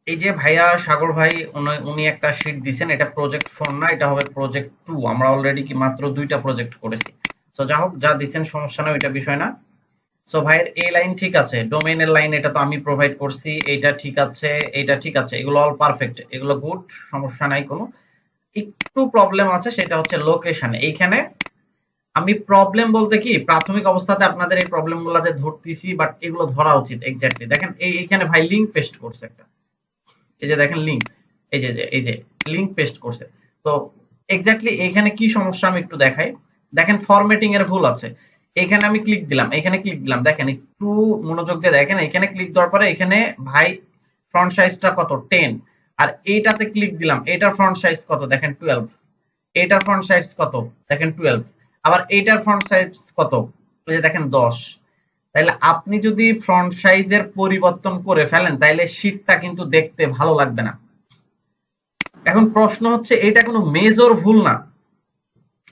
এই যে ভাইয়া সাগর ভাই উনি একটা শীট দিছেন, এটা প্রজেক্ট 4 না, এটা হবে প্রজেক্ট 2। আমরা অলরেডি কি মাত্র 2টা প্রজেক্ট করেছি। সো যা হোক, যা দিছেন সমস্যা না, ওইটা বিষয় না। সো ভাইয়ের এই লাইন ঠিক আছে, ডোমেইনের লাইন এটা তো আমি প্রোভাইড করছি, এইটা ঠিক আছে, এইটা ঠিক আছে, এগুলো অল পারফেক্ট, এগুলো গুড, সমস্যা নাই কোনো। একটু প্রবলেম আছে, সেটা হচ্ছে লোকেশনে। এইখানে আমি প্রবলেম বলতে কি, প্রাথমিক অবস্থাতে আপনাদের এই প্রবলেমগুলো যে ধরতেছি, বাট এগুলো ধরা উচিত এক্স্যাক্টলি। দেখেন এইখানে ভাই লিংক পেস্ট করছে একটা, এই যে দেখেন লিংক, এই যে লিংক পেস্ট করছে। তো এক্স্যাক্টলি এখানে কি সমস্যা আমি একটু দেখাই। দেখেন ফরম্যাটিং এর ভুল আছে। এখানে আমি ক্লিক দিলাম, এখানে ক্লিক দিলাম, দেখেন একটু মনোযোগ দিয়ে দেখেন, এখানে ক্লিক দেওয়ার পরে এখানে ভাই ফ্রন্ট সাইজটা কত 10, আর এইটাতে ক্লিক দিলাম, এটার ফ্রন্ট সাইজ কত দেখেন 12, এইটার ফ্রন্ট সাইজ কত দেখেন 12, আবার এইটার ফ্রন্ট সাইজ কত এই যে দেখেন 10। তাইলে আপনি যদি ফ্রন্ট সাইজের পরিবর্তন করে ফেলেন, তাইলে শীটটা কিন্তু দেখতে ভালো লাগবে না। এখন প্রশ্ন হচ্ছে, এটা কোনো মেজর ভুল না,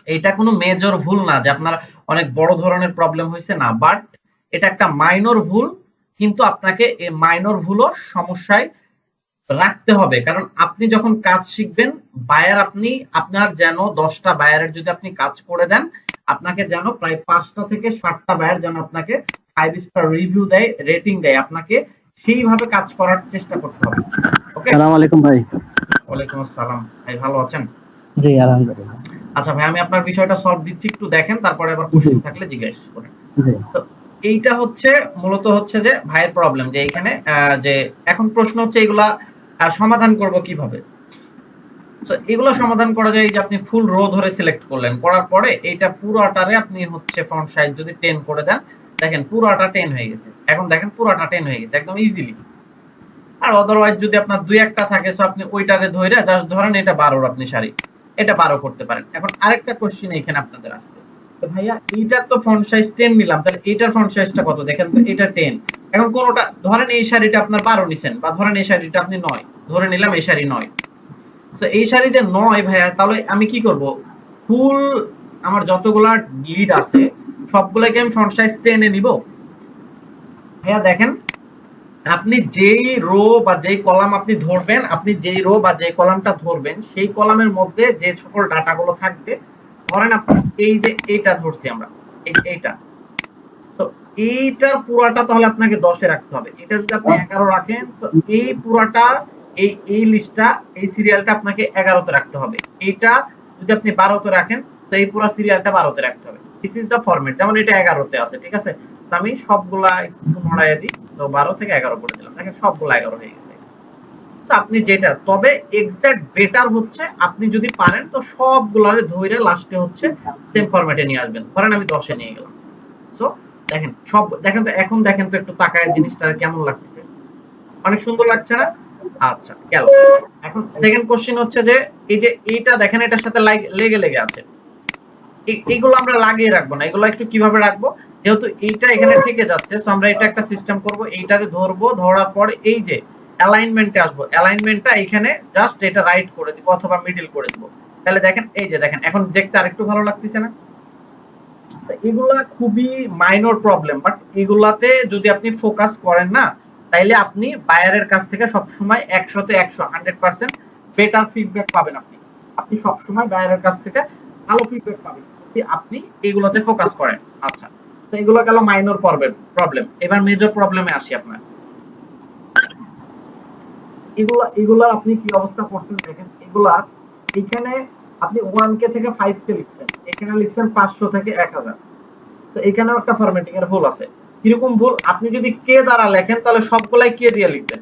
এটা কোনো মেজর ভুল না যে আপনার অনেক বড় ধরনের প্রবলেম হয়েছে, না, বাট এটা একটা মাইনর ভুল। কিন্তু আপনাকে এই মাইনর ভুলও সমস্যায় রাখতে হবে, কারণ আপনি যখন কাজ শিখবেন, বায়ার আপনি আপনার যেন 10টা বায়ারের যদি আপনি কাজ করে দেন, আপনাকে যেন প্রায় 5টা থেকে 7টা বায়ার যেন আপনাকে 5 স্টার রিভিউ দেয়, রেটিং দেয়, আপনাকে সেইভাবে কাজ করার চেষ্টা করতে হবে। ওকে, সালাম আলাইকুম ভাই। ওয়ালাইকুম আসসালাম ভাই, ভালো আছেন? জি আলহামদুলিল্লাহ। আচ্ছা ভাই, আমি আপনার বিষয়টা সলভ দিচ্ছি, একটু দেখেন, তারপরে আবার কোশ্চেন থাকলে জিজ্ঞেস করেন। জি তো এইটা হচ্ছে মূলত হচ্ছে যে ভাইয়ের প্রবলেম, যে এখানে যে এখন প্রশ্ন হচ্ছে এগুলা সমাধান করব কিভাবে। তো এগুলো সমাধান করা যায়, যে আপনি ফুল রো ধরে সিলেক্ট করলেন, করার পরে এইটা পুরোটারে আপনি হচ্ছে ফন্ট সাইজ যদি 10 করে দেন, দেখেন পুরোটা 10 হয়ে গেছে। এখন দেখেন পুরোটা 10 হয়ে গেছে একদম ইজিলি। আর অদারওয়াইজ যদি আপনার দুই একটা থাকে, সো আপনি ওইটারে ধরে জাস্ট ধরেন এটা 12 আপনি সারি, এটা 12 করতে পারেন। এখন আরেকটা কোশ্চেন এখানে আপনাদের আসবে, তো ভাইয়া এইটার তো ফন্ট সাইজ 10 নিলাম, তাহলে এইটার ফন্ট সাইজটা কত দেখেন তো, এটা 10। এখন কোনটা ধরেন, এই শাড়িটা আপনার 12 নিছেন, বা ধরেন এই শাড়িটা আপনি 9 ধরে নিলাম, এই শাড়ি 9। তো এই শাড়ি যে 9 ভাইয়া, তাহলে আমি কি করব, ফুল আমার যতগুলা লিড আছে সবগুলোকে আমি ফন্ট সাইজ 10 এ নিব। ভাইয়া দেখেন, আপনি যেই রো বা যেই কলাম আপনি ধরবেন, আপনি যেই রো বা যেই কলামটা ধরবেন, সেই কলামের মধ্যে যে সকল ডাটাগুলো থাকবে, ধরেন আপনি এই যে এইটা ধরছি আমরা, এইটা, তো এইটার পুরাটা তাহলে আপনাকে 10 এ রাখতে হবে। এটা যদি আপনি 11 রাখেন, তো এই পুরাটা, এই লিস্টটা, এই সিরিয়ালটা আপনাকে 11 তে রাখতে হবে। এইটা যদি আপনি 12 তে রাখেন, তো এই পুরো সিরিয়ালটা 12 তে রাখতে হবে। This is the format. যেমন এটা 11 তে আছে, ঠিক আছে, তো আমি সবগুলা একটু নড়াইয়া দিই, তো 12 থেকে 11 করে দিলাম, দেখেন সবগুলা 11 হয়ে গেছে। তো আপনি যেটা, তবে এক্সাক্ট বেটার হচ্ছে আপনি যদি পারেন তো সবগুলারে ধইরে লাস্টে হচ্ছে সেম ফরম্যাটে নিয়ে আসবেন। ধরেন আমি 10 এ নিয়ে গেলাম। সো দেখেন সব, দেখেন তো, এখন দেখেন তো একটু তাকায় জিনিসটা কেমন লাগতেছে, অনেক সুন্দর লাগছে না? আচ্ছা গেল। এখন সেকেন্ড কোশ্চেন হচ্ছে যে, এই যে এইটা দেখেন, এটার সাথে লেগে লেগে আছে, এইগুলো আমরা লাগিয়ে রাখবো না, এগুলো একটু কিভাবে রাখবো, যেহেতু এইটা এখানে থেকে যাচ্ছে, সো আমরা এটা একটা সিস্টেম করব, এইটারে ধরবো, ধরার পর এই যে অ্যালাইনমেন্টে আসবো, অ্যালাইনমেন্টটা এখানে জাস্ট এটা রাইট করে দিব অথবা মিডল করে দিব। তাহলে দেখেন, এই যে দেখেন এখন দেখতে আরেকটু ভালো লাগতেছে না? এগুলা খুবই মাইনর প্রবলেম, বাট এগুলাতে যদি আপনি ফোকাস করেন না, তাইলে আপনি বায়ারের কাছ থেকে সবসময় 100 তে 100 100% বেটার ফিডব্যাক পাবেন। আপনি আপনি সবসময় বায়ারের কাছ থেকে ভালো ফিডব্যাক পাবেন যদি আপনি এগুলোতে ফোকাস করেন। আচ্ছা, তো এগুলো গেল মাইনর প্রবলেম। এবার মেজর প্রবলেমে আসি আপনার। এগুলা আপনি কি অবস্থা করছেন দেখেন, এগুলা এখানে আপনি 1k থেকে 5k লিখছেন, এখানে লিখছেন 500 থেকে 1000। তো এখানেও একটা ফরম্যাটিং এর ভুল আছে। কিরকম ভুল, আপনি যদি কে দ্বারা লেখেন তাহলে সবগুলাই কে দিয়ে লিখবেন,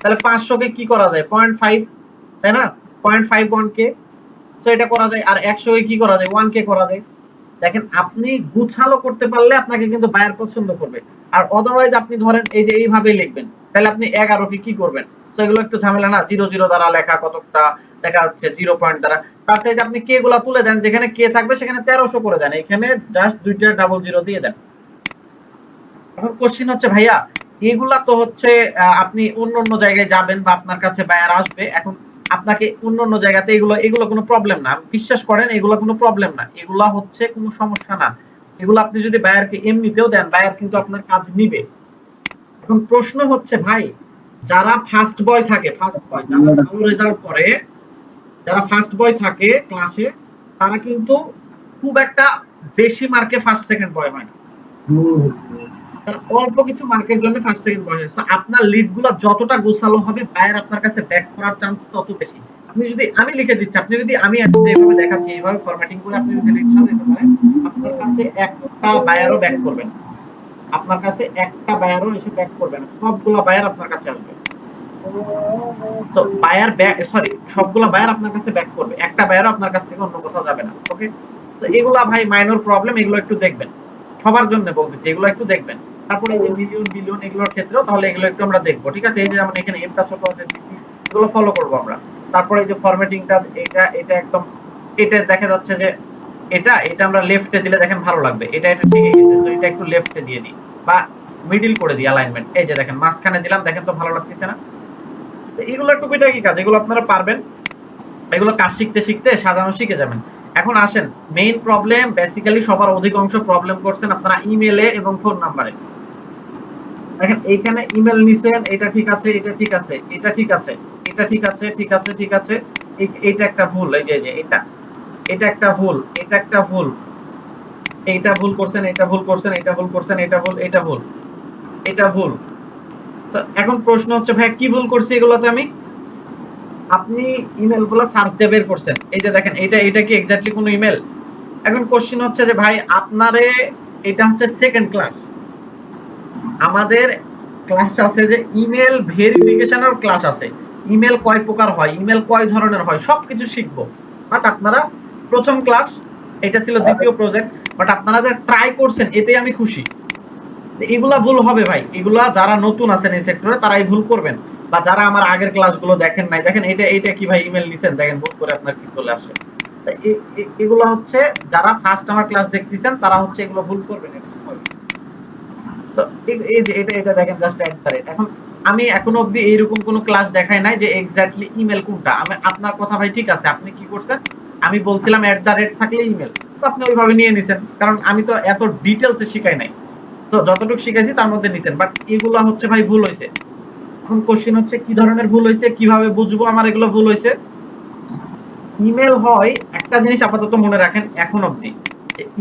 তাহলে 500 কে কি করা যায় 0.5, তাই না, 0.51 কে, সো এটা করা যায়। আর 100 কে কি করা যায় 1 কে করা যায়। দেখেন আপনি গুছালো করতে পারলে আপনাকে কিন্তু বায়ার পছন্দ করবে। আর অদারওয়াইজ আপনি ধরেন এই যে এইভাবে লিখবেন, তাহলে আপনি 11 কে কি করবেন, সো এগুলো একটু ঝামেলা না, 00 দ্বারা লেখা, কতটা দেখা যাচ্ছে 0 পয়েন্ট দ্বারা। তার থেকে আপনি কে গুলা তুলে দেন, যেখানে কে থাকবে সেখানে 1300 করে দেন, এখানে জাস্ট দুইটা ডাবল জিরো দিয়ে দেন। এখন কোশ্চেন হচ্ছে ভাইয়া, এগুলা তো হচ্ছে আপনি অন্য অন্য জায়গায় যাবেন বা আপনার কাছে বায়ার আসবে, এখন আপনাকে অন্য অন্য জায়গাতে এগুলো কোনো প্রবলেম না, বিশ্বাস করেন, এগুলো কোনো প্রবলেম না, এগুলা হচ্ছে কোনো সমস্যা না। এগুলো আপনি যদি বায়ারকে এমনিতেও দেন, বায়ার কিন্তু আপনার কাজ নিবে। এখন প্রশ্ন হচ্ছে ভাই, যারা ফার্স্ট বয় থাকে, ফার্স্ট বয় যারা ভালো রেজাল্ট করে, যারা ফার্স্ট বয় থাকে ক্লাসে, তারা কিন্তু খুব একটা বেশি মার্কে ফার্স্ট সেকেন্ড বয় হয় না, তারা অল্প কিছু মার্কের জন্য ফার্স্ট সেকেন্ড বয় হয়। আপনার লিড গুলো যতটা গোছালো হবে, বায়ার আপনার কাছে ব্যাক করার চান্স তত বেশি। আপনি যদি, আমি লিখে দিচ্ছি, আপনি যদি, আমি এইভাবে দেখাচ্ছি, এইভাবে ফরম্যাটিং করে আপনি যদি লিড সাজাতে পারেন, আপনার কাছে একটা বায়ারও ব্যাক করবেন, আপনার কাছে একটা বায়ারও এসে ব্যাক করবে না, সবগুলো বায়ার আপনার কাছে আসবে। তো বায়ার ব্যাক, সরি, সবগুলা বায়ার আপনার কাছে ব্যাক করবে, একটা বায়ারও আপনার কাছ থেকে অন্য কোথাও যাবে না। ওকে, তো এগুলা ভাই মাইনর প্রবলেম, এগুলো একটু দেখবেন, সবার জন্য বলতেছি, এগুলো একটু দেখবেন। তারপরে এই যে মিলিয়ন বিলিয়ন এগুলোর ক্ষেত্রেও তাহলে এগুলো একটু আমরা দেখবো, ঠিক আছে? এই যে যেমন এখানে এমটা ছোট হাতের দিছি, এগুলো ফলো করবো আমরা। তারপরে এই যে ফরম্যাটিংটা, এটা এটা একদম, এটা দেখা যাচ্ছে যে এটা এটা আমরা লেফটে দিলে দেখেন ভালো লাগবে, এটা এটা ঠিক আছে, সো এটা একটু লেফটে দিয়ে দিই বা মিডল করে দিই অ্যালাইনমেন্ট, এই যে দেখেন মাঝখানে দিলাম, দেখেন তো ভালো লাগতেছে না? এগুলো একটু টুকিটাকি কাজ, এগুলো আপনারা পারবেন, এগুলো কাজ শিখতে শিখতে সাজানো শিখে যাবেন। এখন আসেন মেইন প্রবলেম, বেসিক্যালি সবার অধিকাংশ প্রবলেম করছেন আপনারা ইমেলে এবং ফোন নাম্বারে। দেখেন এইখানে ইমেল নিছেন, এটা ঠিক আছে, এটা ঠিক আছে, এটা ঠিক আছে, এটা ঠিক আছে, ঠিক আছে, ঠিক আছে, এইটা একটা ভুল, এই যে এটা, এটা একটা ভুল, এটা একটা ভুল, এইটা ভুল করছেন, এটা ভুল করছেন, এটা ভুল করছেন, এটা ভুল, এটা ভুল, এটা ভুল। এখন প্রশ্ন হচ্ছে ভাই কি ভুল করছি এগুলোতে আমি? আপনি ইমেল গুলো সার্চ দিয়ে বের করছেন, এই যে দেখেন এটা এটা কি এক্স্যাক্টলি কোন ইমেল? এখন কোশ্চেন হচ্ছে যে ভাই আপনারে, এটা হচ্ছে সেকেন্ড ক্লাস, আমাদের ক্লাস আছে যে ইমেল ভেরিফিকেশনের ক্লাস আছে, ইমেল কয় প্রকার হয়, ইমেল কয় ধরনের হয়, সবকিছু শিখবো। বাট আপনারা প্রথম ক্লাস, এটা ছিল দ্বিতীয় প্রজেক্ট, বাট আপনারা যে ট্রাই করছেন এতেই আমি খুশি। এগুলা ভুল হবে ভাই, এগুলা যারা নতুন আছেন এই সেক্টরে তারাই ভুল করবেন, বা যারা আমার আগের ক্লাসগুলো দেখেন নাই, দেখেন এটা এটা কি ভাই ইমেল নিছেন, দেখেন ভুল করে আপনার কি চলে আসে। এগুলো হচ্ছে যারা ফার্স্ট আমার ক্লাস দেখতেছেন তারা হচ্ছে এগুলো ভুল করবেন, এটা স্বাভাবিক। তো এই যে এটা এটা দেখেন জাস্ট অ্যাট দ্য রেট। এখন আমি এখনো অবধি এইরকম কোনো ক্লাস দেখাই নাই যে এক্স্যাক্টলি ইমেল কোনটা। আমি, আপনার কথা ভাই ঠিক আছে, আপনি কি করছেন, আমি বলছিলাম অ্যাট দ্য রেট থাকলে ইমেল, তো আপনি ওইভাবে নিয়ে নিছেন, কারণ আমি তো এত ডিটেলসে শিখাই নাই, তো যতটুকু শিখেছি তার মধ্যে নিছেন, বাট এগুলো হচ্ছে ভাই ভুল হয়েছে। এখন কোশ্চেন হচ্ছে কি ধরনের ভুল হয়েছে, কিভাবে বুঝবো আমার এগুলো ভুল হয়েছে? ইমেল হয় একটা জিনিস আপাতত মনে রাখেন এখন অবধি,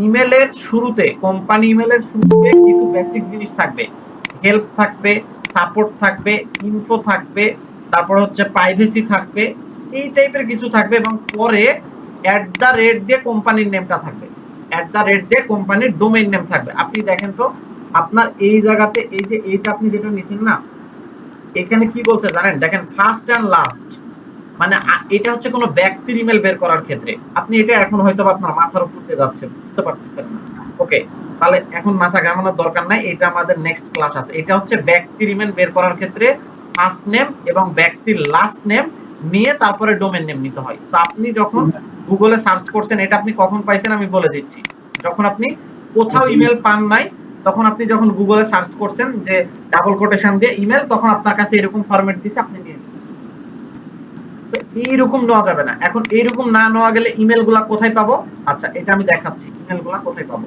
ইমেলের শুরুতে, কোম্পানি ইমেলের শুরুতে কিছু বেসিক জিনিস থাকবে, হেল্প থাকবে, সাপোর্ট থাকবে, ইনফো থাকবে, তারপর হচ্ছে প্রাইভেসি থাকবে, এই টাইপের কিছু থাকবে, এবং পরে অ্যাট দ্য রেট দিয়ে কোম্পানির নেমটা থাকবে, অ্যাট দ্য রেট দিয়ে কোম্পানির ডোমেইন নেম থাকবে। আপনি দেখেন তো আপনার এই জায়গাতে, এই যে এইটা আপনি যেটা নিছেন না, এখানে কি বলছে জানেন, দেখেন ফার্স্ট এন্ড লাস্ট, মানে এটা হচ্ছে কোনো ব্যক্তির ইমেল বের করার ক্ষেত্রে, আপনি এটা এখন হয়তো আপনার মাথার উপর দিয়ে যাচ্ছে, বুঝতে পারতেছেন না। ওকে, তাহলে এখন মাথা ঘামানোর দরকার নাই, এটা আমাদের নেক্সট ক্লাস আছে। এটা হচ্ছে ব্যক্তির ইমেল বের করার ক্ষেত্রে ফার্স্ট নেম এবং ব্যক্তির লাস্ট নেম নিয়ে তারপরে ডোমেন নেম নিতে হয়। তো আপনি যখন গুগলে সার্চ করছেন, এটা আপনি কখন পাইছেন আমি বলে দিচ্ছি, যখন আপনি কোথাও ইমেল পান নাই, তখন আপনি যখন গুগলে সার্চ করছেন যে ডাবল কোটেশন দিয়ে ইমেল, তখন আপনার কাছে এরকম ফরম্যাট দিছে, আপনি নিয়ে নিছেন। এইরকম নেওয়া যাবে না। এখন এইরকম না নেওয়া গেলে ইমেল গুলা কোথায় পাবো? আচ্ছা এটা আমি দেখাচ্ছি ইমেল গুলা কোথায় পাবো।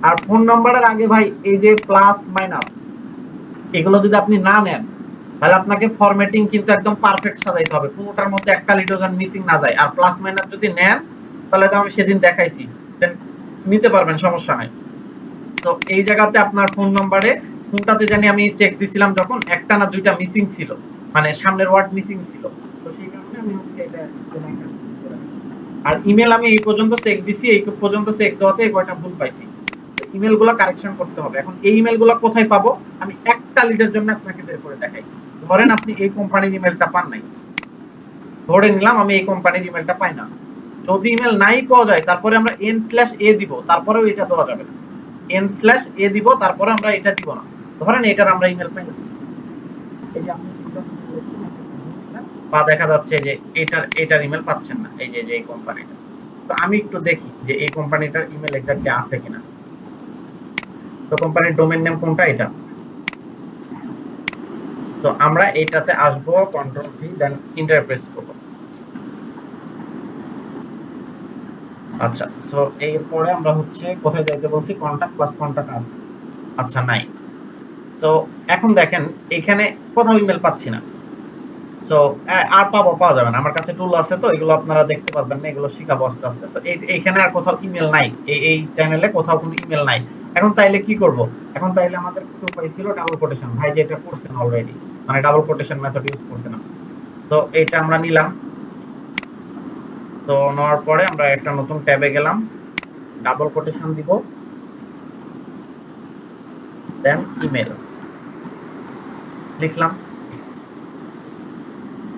আর ফোন নাম্বারের আগে ভাই এই যে প্লাস মাইনাস, এগুলো যদি আপনি না নেন, তাহলে আপনাকে ফরম্যাটিং কিন্তু একদম পারফেক্ট সাজাইতে হবে, কোনোটার মধ্যে একটা লিটার যেন মিসিং না যায়। আর প্লাস মাইনাস যদি নেন, তাহলে এটা আমি সেদিন দেখাইছি, নিতে পারবেন, সমস্যা নাই। তো এই জায়গাতে আপনার ফোন নাম্বারে কোনটাতে জানি আমি চেক দিছিলাম, যখন একটা না দুইটা মিসিং ছিল, মানে সামনের ওয়ার্ড মিসিং ছিল, তো সেই কারণে আমি হচ্ছে এটা, আর ইমেল আমি এই পর্যন্ত চেক দিছি, এই পর্যন্ত চেক দেওয়াতে এই কয়টা ভুল পাইছি, ইমেল গুলো কারেকশন করতে হবে। এখন এই ইমেল গুলো কোথায় পাবো, আমি একটা লিডের জন্য আপনাকে বের করে দেখাই। ধরেন আপনি এই কোম্পানির ইমেলটা পান নাই, ধরে নিলাম আমি এই কোম্পানির ইমেলটা পাই না, যদি ইমেল নাই পাওয়া যায়, তারপরে আমরা n/a দিব, তারপরেও এটা দেওয়া যাবে না, n/a দিব, তারপরে আমরা এটা দিব না। ধরেন এটার আমরা ইমেল পাই না, এই যে আপনি বা দেখা যাচ্ছে যে এটার ইমেল পাচ্ছেন না, এই যে এই কোম্পানিটা। তো আমি একটু দেখি যে এই কোম্পানিটার ইমেল এক্স্যাক্টলি আছে কিনা। তো কোম্পানির ডোমেইন নেম কোনটা, এটা। তো আমরা এটাতে আসবো, control V, then enter press করব। আচ্ছা, সো এরপরে আমরা হচ্ছে কোথায় যাইতে বলছি, কন্টাক্ট প্লাস কন্টাক্ট আছে, আচ্ছা নাই। তো সো এখন দেখেন এখানে কোথাও ইমেল পাচ্ছি না। সো আর পাওয়া যাবে না। আমার কাছে টুল আছে, তো এগুলো আপনারা দেখতে পারবেন না, এগুলো শিখাবো আস্তে আস্তে। তো এইখানে আর কোথাও ইমেল নাই, এই চ্যানেলে কোথাও কোনো ইমেল নাই। এখন তাইলে কি করব? এখন তাইলে আমাদের কিছু উপায় ছিল ডাবল কোটেশন। ভাই যেটা করছেন অলরেডি, মানে ডাবল কোটেশন মেথড ইউজ করছেন না। তো এটা আমরা নিলাম। তো নেওয়ার পরে আমরা একটা নতুন ট্যাবে গেলাম, ডাবল কোটেশন দিব, দেন ইমেল লিখলাম।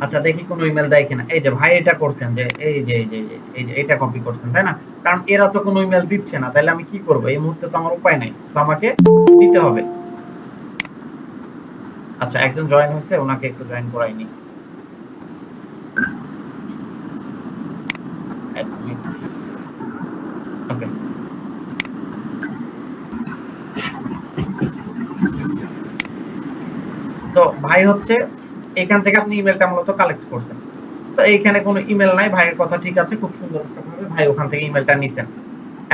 আচ্ছা দেখি কোনো ইমেল দেয় কিনা। এই যে ভাই এটা করছেন, যে এই যে এটা কপি করছেন, তাই না? কারণ এরা তো কোনো ইমেল দিচ্ছে না, তাহলে আমি কি করব? এই মুহূর্তে তো আমার উপায় নাই, তো আমাকে দিতে হবে। আচ্ছা একজন জয়েন হয়েছে, ওনাকে একটু জয়েন করাই নি। ওকে, তো ভাই হচ্ছে এখান থেকে আপনি ইমেলটা মূলত কালেক্ট করছেন। তো এইখানে কোনো ইমেল নাই, ভাইয়ের কথা ঠিক আছে, খুব সুন্দর ভাবে ভাই ওখান থেকে ইমেলটা নিছেন।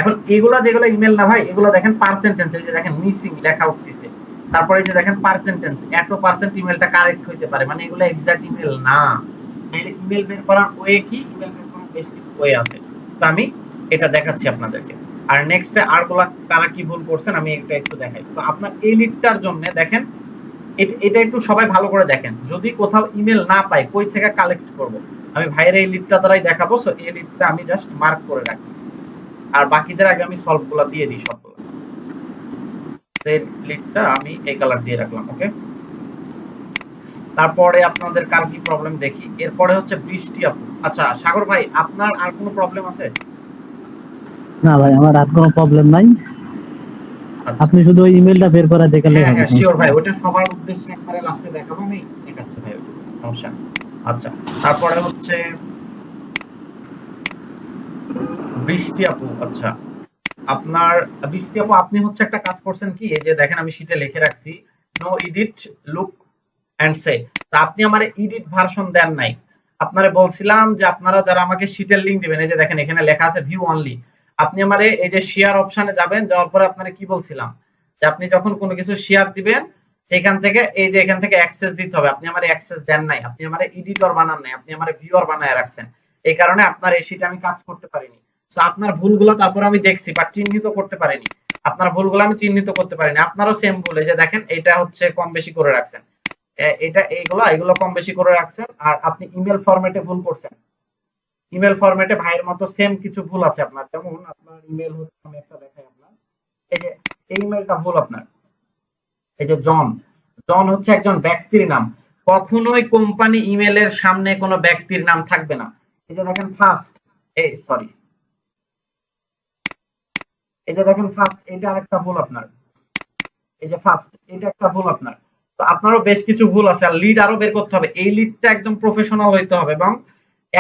এখন এগুলা যেগুলো ইমেল না ভাই, এগুলো দেখেন পার্সেন্টেজ, এই যে দেখেন মিসিং লেখা উঠতেছে, তারপরে এই যে দেখেন পার্সেন্টেজ, এত পার্সেন্ট ইমেলটা কারেক্ট হইতে পারে, মানে এগুলো এক্সাক্ট ইমেল না। তাহলে ইমেল বের করার ওয়ে কি? ইমেল বের করার বেশ কিছু ওয়ে আছে, তো আমি এটা দেখাচ্ছি আপনাদেরকে। আর নেক্সটে আরগুলা কারা কি ভুল করছেন আমি এটা একটু দেখাই। তো আপনার এই লিডটার জন্য দেখেন, এটা একটু সবাই ভালো করে দেখেন, যদি কোথাও ইমেল না পাই কই থেকে কালেক্ট করব? আমি ভাইয়ের এই লিডটা দ্বারাই দেখাবো। সো এই লিডটা আমি জাস্ট মার্ক করে রাখি, আর বাকিদের আগে আমি সলভ গুলা দিয়ে দিই সবগুলো। সেট লিডটা আমি এই কালার দিয়ে রাখলাম। ওকে, তারপরে আপনাদের কার কি প্রবলেম দেখি। এরপরে হচ্ছে বৃষ্টি আপু। আচ্ছা সাগর ভাই, আপনার আর কোনো প্রবলেম আছে? না ভাই, আমার আর কোনো প্রবলেম নাই। আচ্ছা আপনি শুধু ওই ইমেলটা বের করে দেখালেই হ্যাঁ হবে। হ্যাঁ শিওর ভাই, ওটা সবার উদ্দেশ্যে একবারে লাস্টে দেখাবো, আমি দেখাচ্ছি ভাই, ওটা সমস্যা নেই। আচ্ছা তারপরে হচ্ছে বৃষ্টি আপু। আচ্ছা আপনার বৃষ্টি আপু, আপনি হচ্ছে একটা কাজ করছেন কি, এই যে দেখেন আমি শীটে লিখে রাখছি নো এডিট লুক এন্ড সে। তা আপনি আমারে এডিট ভার্সন দেন নাই। আপনারে বলছিলাম যে আপনারা যারা আমাকে শীটের লিংক দিবেন, এই যে দেখেন এখানে লেখা আছে ভিউ অনলি, আপনি আমারে এই যে শেয়ার অপশনে যাবেন, যাওয়ার পরে আপনারে কি বলছিলাম, যে আপনি যখন কোনো কিছু শেয়ার দিবেন সেখান থেকে এই যে এখান থেকে অ্যাক্সেস দিতে হবে। আপনি আমারে অ্যাক্সেস দেন নাই, আপনি আমারে এডিটর বানান নাই, আপনি আমারে ভিউয়ার বানায় রাখছেন। এই কারণে আপনার এই শীটে আমি কাজ করতে পারিনি। সো আপনার ভুলগুলো তারপর আমি দেখছি, বাট চিহ্নিত করতে পারিনি। আপনার ভুলগুলো আমি চিহ্নিত করতে পারিনি। আপনারও সেম ভুল, এই যে দেখেন এটা হচ্ছে কম বেশি করে রাখছেন, এটা এগুলো কম বেশি করে রাখছেন। আর আপনি ইমেল ফরম্যাটে ভুল করছেন, ইমেল ফরম্যাটে ভাইয়ের মতো সেম কিছু ভুল আছে আপনার। যেমন আপনার ইমেল হচ্ছে, আমি একটা দেখাই আপনার, এই যে এই ইমেলটা ভুল আপনার। এই যে জন, জন হচ্ছে একজন ব্যক্তির নাম, কখনোই কোম্পানি ইমেলের সামনে কোনো ব্যক্তির নাম থাকবে না। এই যে দেখেন ফার্স্ট, এই সরি, এই যে দেখেন ফার্স্ট, এটা আরেকটা ভুল আপনার। এই যে ফার্স্ট, এটা একটা ভুল আপনার। তো আপনারও বেশ কিছু ভুল আছে, আর লিড আরো বের করতে হবে। এই লিডটা একদম প্রফেশনাল হইতে হবে এবং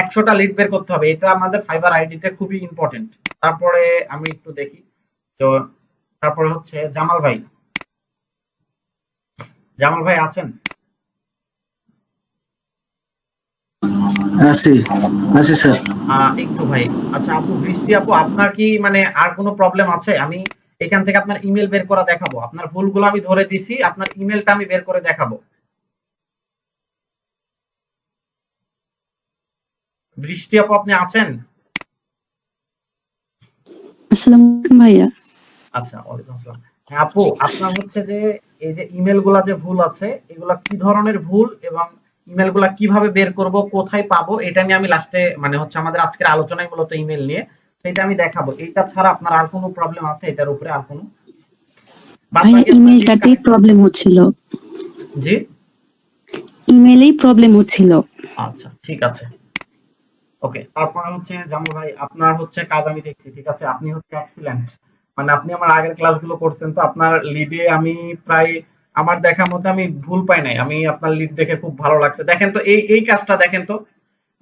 100টা লিড বের করতে হবে, এটা আমাদের ফাইবার আইডিতে খুবই ইম্পর্টেন্ট। তারপরে আমি একটু দেখি, তো তারপরে হচ্ছে জামাল ভাই। জামাল ভাই আছেন? আছি আছি স্যার। একটু ভাই। আচ্ছা আপু, বৃষ্টি আপু, আপনার কি মানে আর কোনো প্রবলেম আছে? আমি এখান থেকে আপনার ইমেল বের করা দেখাবো, আপনার ভুলগুলো আমি ধরে দিছি, আপনার ইমেলটা আমি বের করে দেখাবো। বৃষ্টি আপু আপনি আছেন? আসসালামু আলাইকুম ভাইয়া। আচ্ছা ওয়ালাইকুম আসসালাম। হ্যাঁ আপু, আপনার হচ্ছে যে এই যে ইমেল গুলা যে ভুল আছে, এগুলা কি ধরনের ভুল এবং ইমেল গুলা কিভাবে বের করব, কোথায় পাবো, এটা নিয়ে আমি লাস্টে মানে হচ্ছে আমাদের আজকের আলোচনায় মূলত ইমেল নিয়ে, সেটা আমি দেখাবো। এটা ছাড়া আপনার আর কোনো প্রবলেম আছে এটার উপরে? আর কোনো ভাইয়া ইমেলটাতেই প্রবলেম হচ্ছিল, জি ইমেলেই প্রবলেম হচ্ছিল। আচ্ছা ঠিক আছে। ওকে, তারপরে হচ্ছে জামাল ভাই, আপনার হচ্ছে কাজ আমি দেখছি, ঠিক আছে, আপনি হচ্ছে এক্সিলেন্ট। মানে আপনি আমার আগের ক্লাসগুলো করছেন, তো আপনার লিডে আমি প্রায় আমার দেখা মতে আমি ভুল পাই নাই। আমি আপনার লিড দেখে খুব ভালো লাগছে। দেখেন তো এই এই কাজটা দেখেন তো,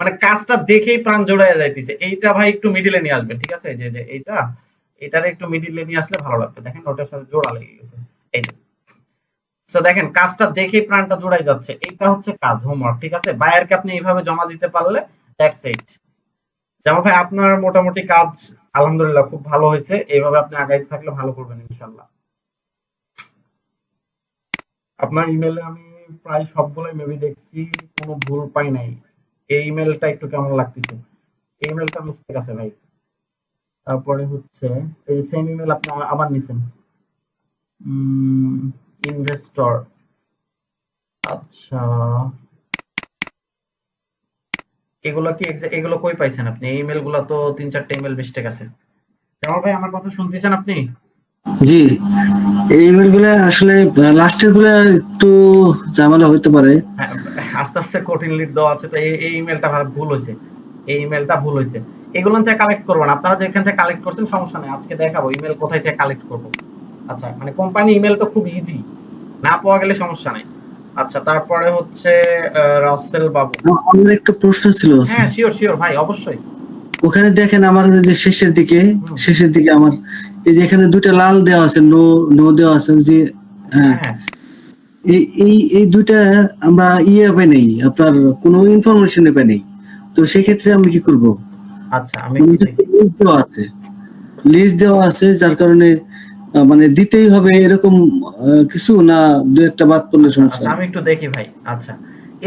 মানে কাজটা দেখেই প্রাণ জোড়ায় যাইতেছে। এইটা ভাই একটু মিডিলে নিয়ে আসবেন, ঠিক আছে, যে যে এইটা, এটারে একটু মিডিলে নিয়ে আসলে ভালো লাগবে। দেখেন ওটার সাথে জোড়া লেগে গেছে, এইটা। তো দেখেন কাজটা দেখেই প্রাণটা জোড়াই যাচ্ছে। এইটা হচ্ছে কাজ, হোমওয়ার্ক, ঠিক আছে। বায়ারকে আপনি এইভাবে জমা দিতে পারলে দ্যাটস ইট। জামাল ভাই আপনার মোটামুটি কাজ আলহামদুলিল্লাহ খুব ভালো হয়েছে, এইভাবে আপনি আগাইতে থাকলে ভালো করবেন ইনশাল্লাহ। আপনার ইমেলে আমি প্রায় সবগুলোই মেবি দেখছি, কোনো ভুল পাই নাই। এই ইমেলটা একটু কেমন লাগতেছে, এই ইমেলটা মিস্টেক আছে ভাই। তারপরে হচ্ছে এই যে সেম ইমেল আপনি আবার নিছেন, ইনভেস্টর। আচ্ছা, এগুলো কি এগুলো কই পাইছেন আপনি? এই ইমেল গুলো তো 3-4টা ইমেল মিস্টেক আছে। জামাল ভাই আমার কথা শুনতেছেন আপনি? জি, এই ইমেল গুলা আসলে লাস্টের গুলা একটু ঝামেলা হইতে পারে। হ্যাঁ, আস্তে আস্তে কঠিন লিড দেওয়া আছে, তো এই ইমেলটা ভুল হয়েছে, এই ইমেলটা ভুল হয়েছে। এগুলো থেকে কালেক্ট করবেন, আপনারা যেখান থেকে কালেক্ট করছেন সমস্যা নেই, আজকে দেখাবো ইমেল কোথায় থেকে কালেক্ট করব। আচ্ছা, মানে কোম্পানি ইমেল তো খুব ইজি, না পাওয়া গেলে সমস্যা নাই। আচ্ছা, তারপরে হচ্ছে রাসেল বাবু। আমার একটা প্রশ্ন ছিল, হ্যাঁ, শিওর শিওর ভাই, অবশ্যই। ওখানে দেখেন আমার ওই যে শেষের দিকে আমার এই যে এখানে দুইটা লাল দেওয়া আছে, নো নো দেওয়া আছে, ওই যে হ্যাঁ, হ্যাঁ, এই এই এই দুইটা আমরা পাই নাই, আপনার কোনো ইনফরমেশন পাই নাই। তো সেক্ষেত্রে আমি কি করব? আচ্ছা আমি মানে একটু দেখি। লিস্ট দেওয়া আছে, যার কারণে মানে দিতেই হবে এরকম কিছু না, দু একটা বাদ পড়লে আচ্ছা সমস্যা আচ্ছা, নেই। আমি একটু দেখি ভাই। আচ্ছা,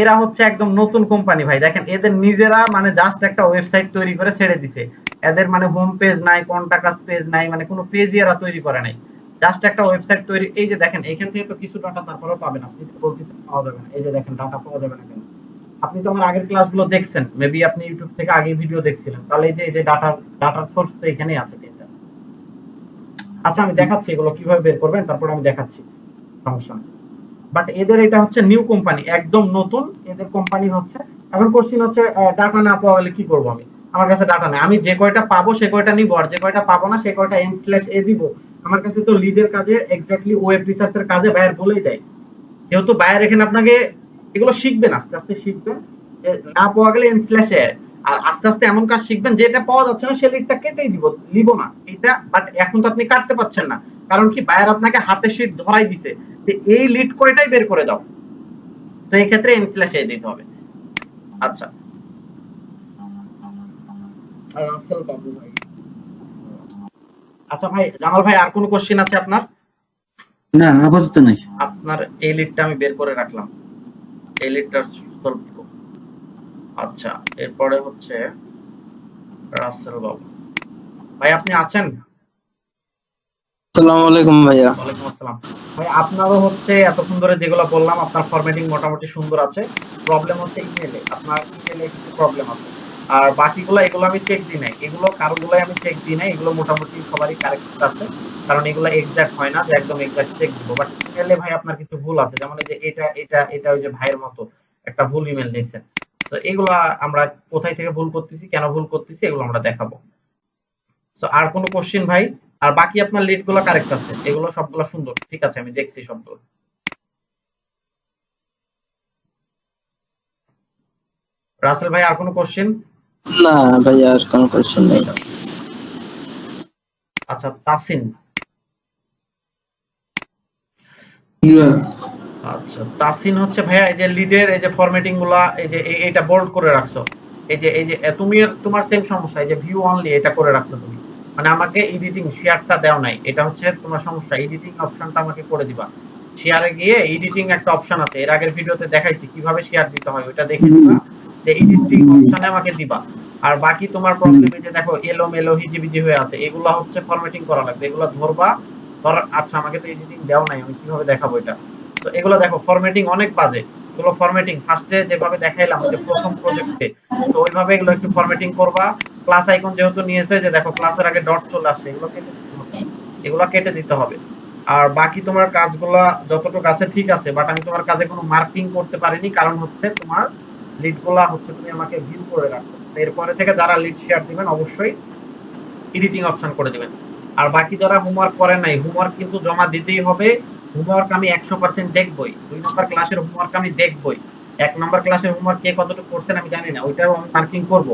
এরা হচ্ছে একদম নতুন কোম্পানি ভাই, দেখেন এদের নিজেরা মানে জাস্ট একটা ওয়েবসাইট তৈরি করে ছেড়ে দিছে। এদের মানে হোম পেজ নাই, কন্টাক্ট পেজ নাই, মানে কোনো পেজই এরা তৈরি করে নাই, জাস্ট একটা ওয়েবসাইট তৈরি। এই যে দেখেন এখান থেকে তো কিছু ডাটা তারপরেও পাবেন, আপনি তো বলতেছেন পাওয়া যাবে না, এই যে দেখেন ডাটা পাওয়া যাবে না কেন? আপনি তো আমার আগের ক্লাসগুলো দেখছেন, মেবি আপনি ইউটিউব থেকে আগে ভিডিও দেখছিলেন, তাহলে এই যে ডাটার সোর্স তো এখানেই আছে তিনটা। আচ্ছা, আমি দেখাচ্ছি এগুলো কিভাবে বের করবেন, তারপর আমি দেখাচ্ছি, সমস্যা নেই। বাট এদের এটা হচ্ছে নিউ কোম্পানি, একদম নতুন এদের কোম্পানি হচ্ছে। এখন কোশ্চিন হচ্ছে ডাটা না পাওয়া গেলে কি করব আমি? আমার কাছে ডাটা নেই, আমি যে কয়টা পাবো সে কয়টা নিব, আর যে কয়টা পাবো না সে কয়টা n/a দিব। আমার কাছে তো লিডের কাজে এক্স্যাক্টলি ওয়েব রিসার্চের কাজে বায়ার বলেই দেয়, যেহেতু বায়ার এখানে আপনাকে এগুলো শিখবেন, আস্তে আস্তে শিখবেন। না পাওয়া গেলে n/a, আর আস্তে আস্তে এমন কাজ শিখবেন যেটা পাওয়া যাচ্ছে না সে লিডটা কেটেই লিব না এটা। বাট এখন তো আপনি কাটতে পারছেন না, কারণ কি বায়ার আপনাকে হাতে শিট ধরাই দিছে যে এই লিড কয়টাই বের করে দাও, তো এই ক্ষেত্রে n/a দিতে হবে। আচ্ছা, রাসেল বাবু ভাই। আচ্ছা ভাই, জামাল ভাই আর কোনো কোশ্চেন আছে আপনার? না, আপাতত নাই। আপনার এই লিডটা আমি বের করে রাখলাম, এই লিডটা সলভ করব। আচ্ছা, এরপরে হচ্ছে রাসেল বাবু ভাই, আপনি আছেন? আসসালামু আলাইকুম ভাইয়া। ওয়ালাইকুম আসসালাম ভাই। আপনারও হচ্ছে এতক্ষণ ধরে যেগুলো বললাম আপনার ফরম্যাটিং মোটামুটি সুন্দর আছে, প্রবলেম হচ্ছে ইমেলে, আপনার ইমেলে কিছু প্রবলেম আছে। আর বাকিগুলো এগুলো আমি চেক দিই নাই, এগুলো কারোগুলোই আমি চেক দিই নাই, এগুলো মোটামুটি সবারই কারেক্ট আছে, কারণ এগুলো এক্সাক্ট হয় না যে একদম এক্সাক্ট চেক দিব। বাট ইমেলে ভাই আপনার কিছু ভুল আছে, যেমন এই যে এটা এটা এটা ওই যে ভাইয়ের মতো একটা ভুল ইমেল নিয়েছেন। তো এগুলা আমরা কোথায় থেকে ভুল করতেছি, কেন ভুল করতেছি, এগুলো আমরা দেখাবো। তো আর কোনো কোশ্চেন ভাই? আর বাকি আপনার লিড গুলো কারেক্ট আছে, এগুলো সবগুলো সুন্দর, ঠিক আছে, আমি দেখছি সবগুলো। রাসেল ভাই আর কোনো কোশ্চেন? না ভাইয়া, আর কোনো কোশ্চেন নেই। আচ্ছা, তাসিন। আচ্ছা, তাসিন হচ্ছে ভাইয়া এই যে লিডের এই যে ফরম্যাটিং গুলা, এই যে এটা বোল্ড করে রাখছো, এই যে তুমি তোমার সেম সমস্যা, এই যে ভিউ অনলি এটা করে রাখছো তুমি, মানে আমাকে এডিটিং শেয়ারটা দেও নাই, এটা হচ্ছে তোমার সমস্যা। এডিটিং অপশনটা আমাকে করে দিবা, শেয়ারে গিয়ে এডিটিং একটা অপশন আছে, এর আগের ভিডিওতে দেখাইছি কিভাবে শেয়ার দিতে হয়, ওটা দেখে নিবা, যে এডিটিং অপশনে আমাকে দিবা। আর বাকি তোমার প্রবলেম এই যে দেখো এলোমেলো হিজিবিজি হয়ে আছে, এগুলা হচ্ছে ফরম্যাটিং করা লাগবে, এগুলা ধরবা। আচ্ছা, আমাকে তো এডিটিং দেও নাই, আমি কিভাবে দেখাবো এটা? তো এগুলো দেখো ফরম্যাটিং অনেক বাজে, এগুলো ফরম্যাটিং ফার্স্টে যেভাবে দেখাইলাম যে প্রথম প্রজেক্টে, তো ওইভাবে এগুলো একটু ফরম্যাটিং করবা। প্লাস আইকন যেহেতু নিয়েছে, যে দেখো প্লাসের আগে ডট চলে আসছে, এগুলো কেটে দিতে হবে, এগুলো কেটে দিতে হবে। আর বাকি তোমার কাজগুলা যতটুকু আছে ঠিক আছে, বাট আমি তোমার কাজে কোনো মার্কিং করতে পারিনি, কারণ হচ্ছে তোমার লিডগুলা হচ্ছে তুমি আমাকে ভিউ করে রাখো। এরপরে থেকে যারা লিড শেয়ার দিবেন অবশ্যই এডিটিং অপশন করে দিবেন। আর বাকি যারা হোমওয়ার্ক করেন নাই, হোমওয়ার্ক কিন্তু জমা দিতেই হবে। হোমওয়ার্ক আমি 100% দেখবই, 2 নম্বর ক্লাসের হোমওয়ার্ক আমি দেখবই। 1 নম্বর ক্লাসের হোমওয়ার্ক কে কতটুকু করছেন আমি জানি না, ওইটাও আমি মার্কিং করব,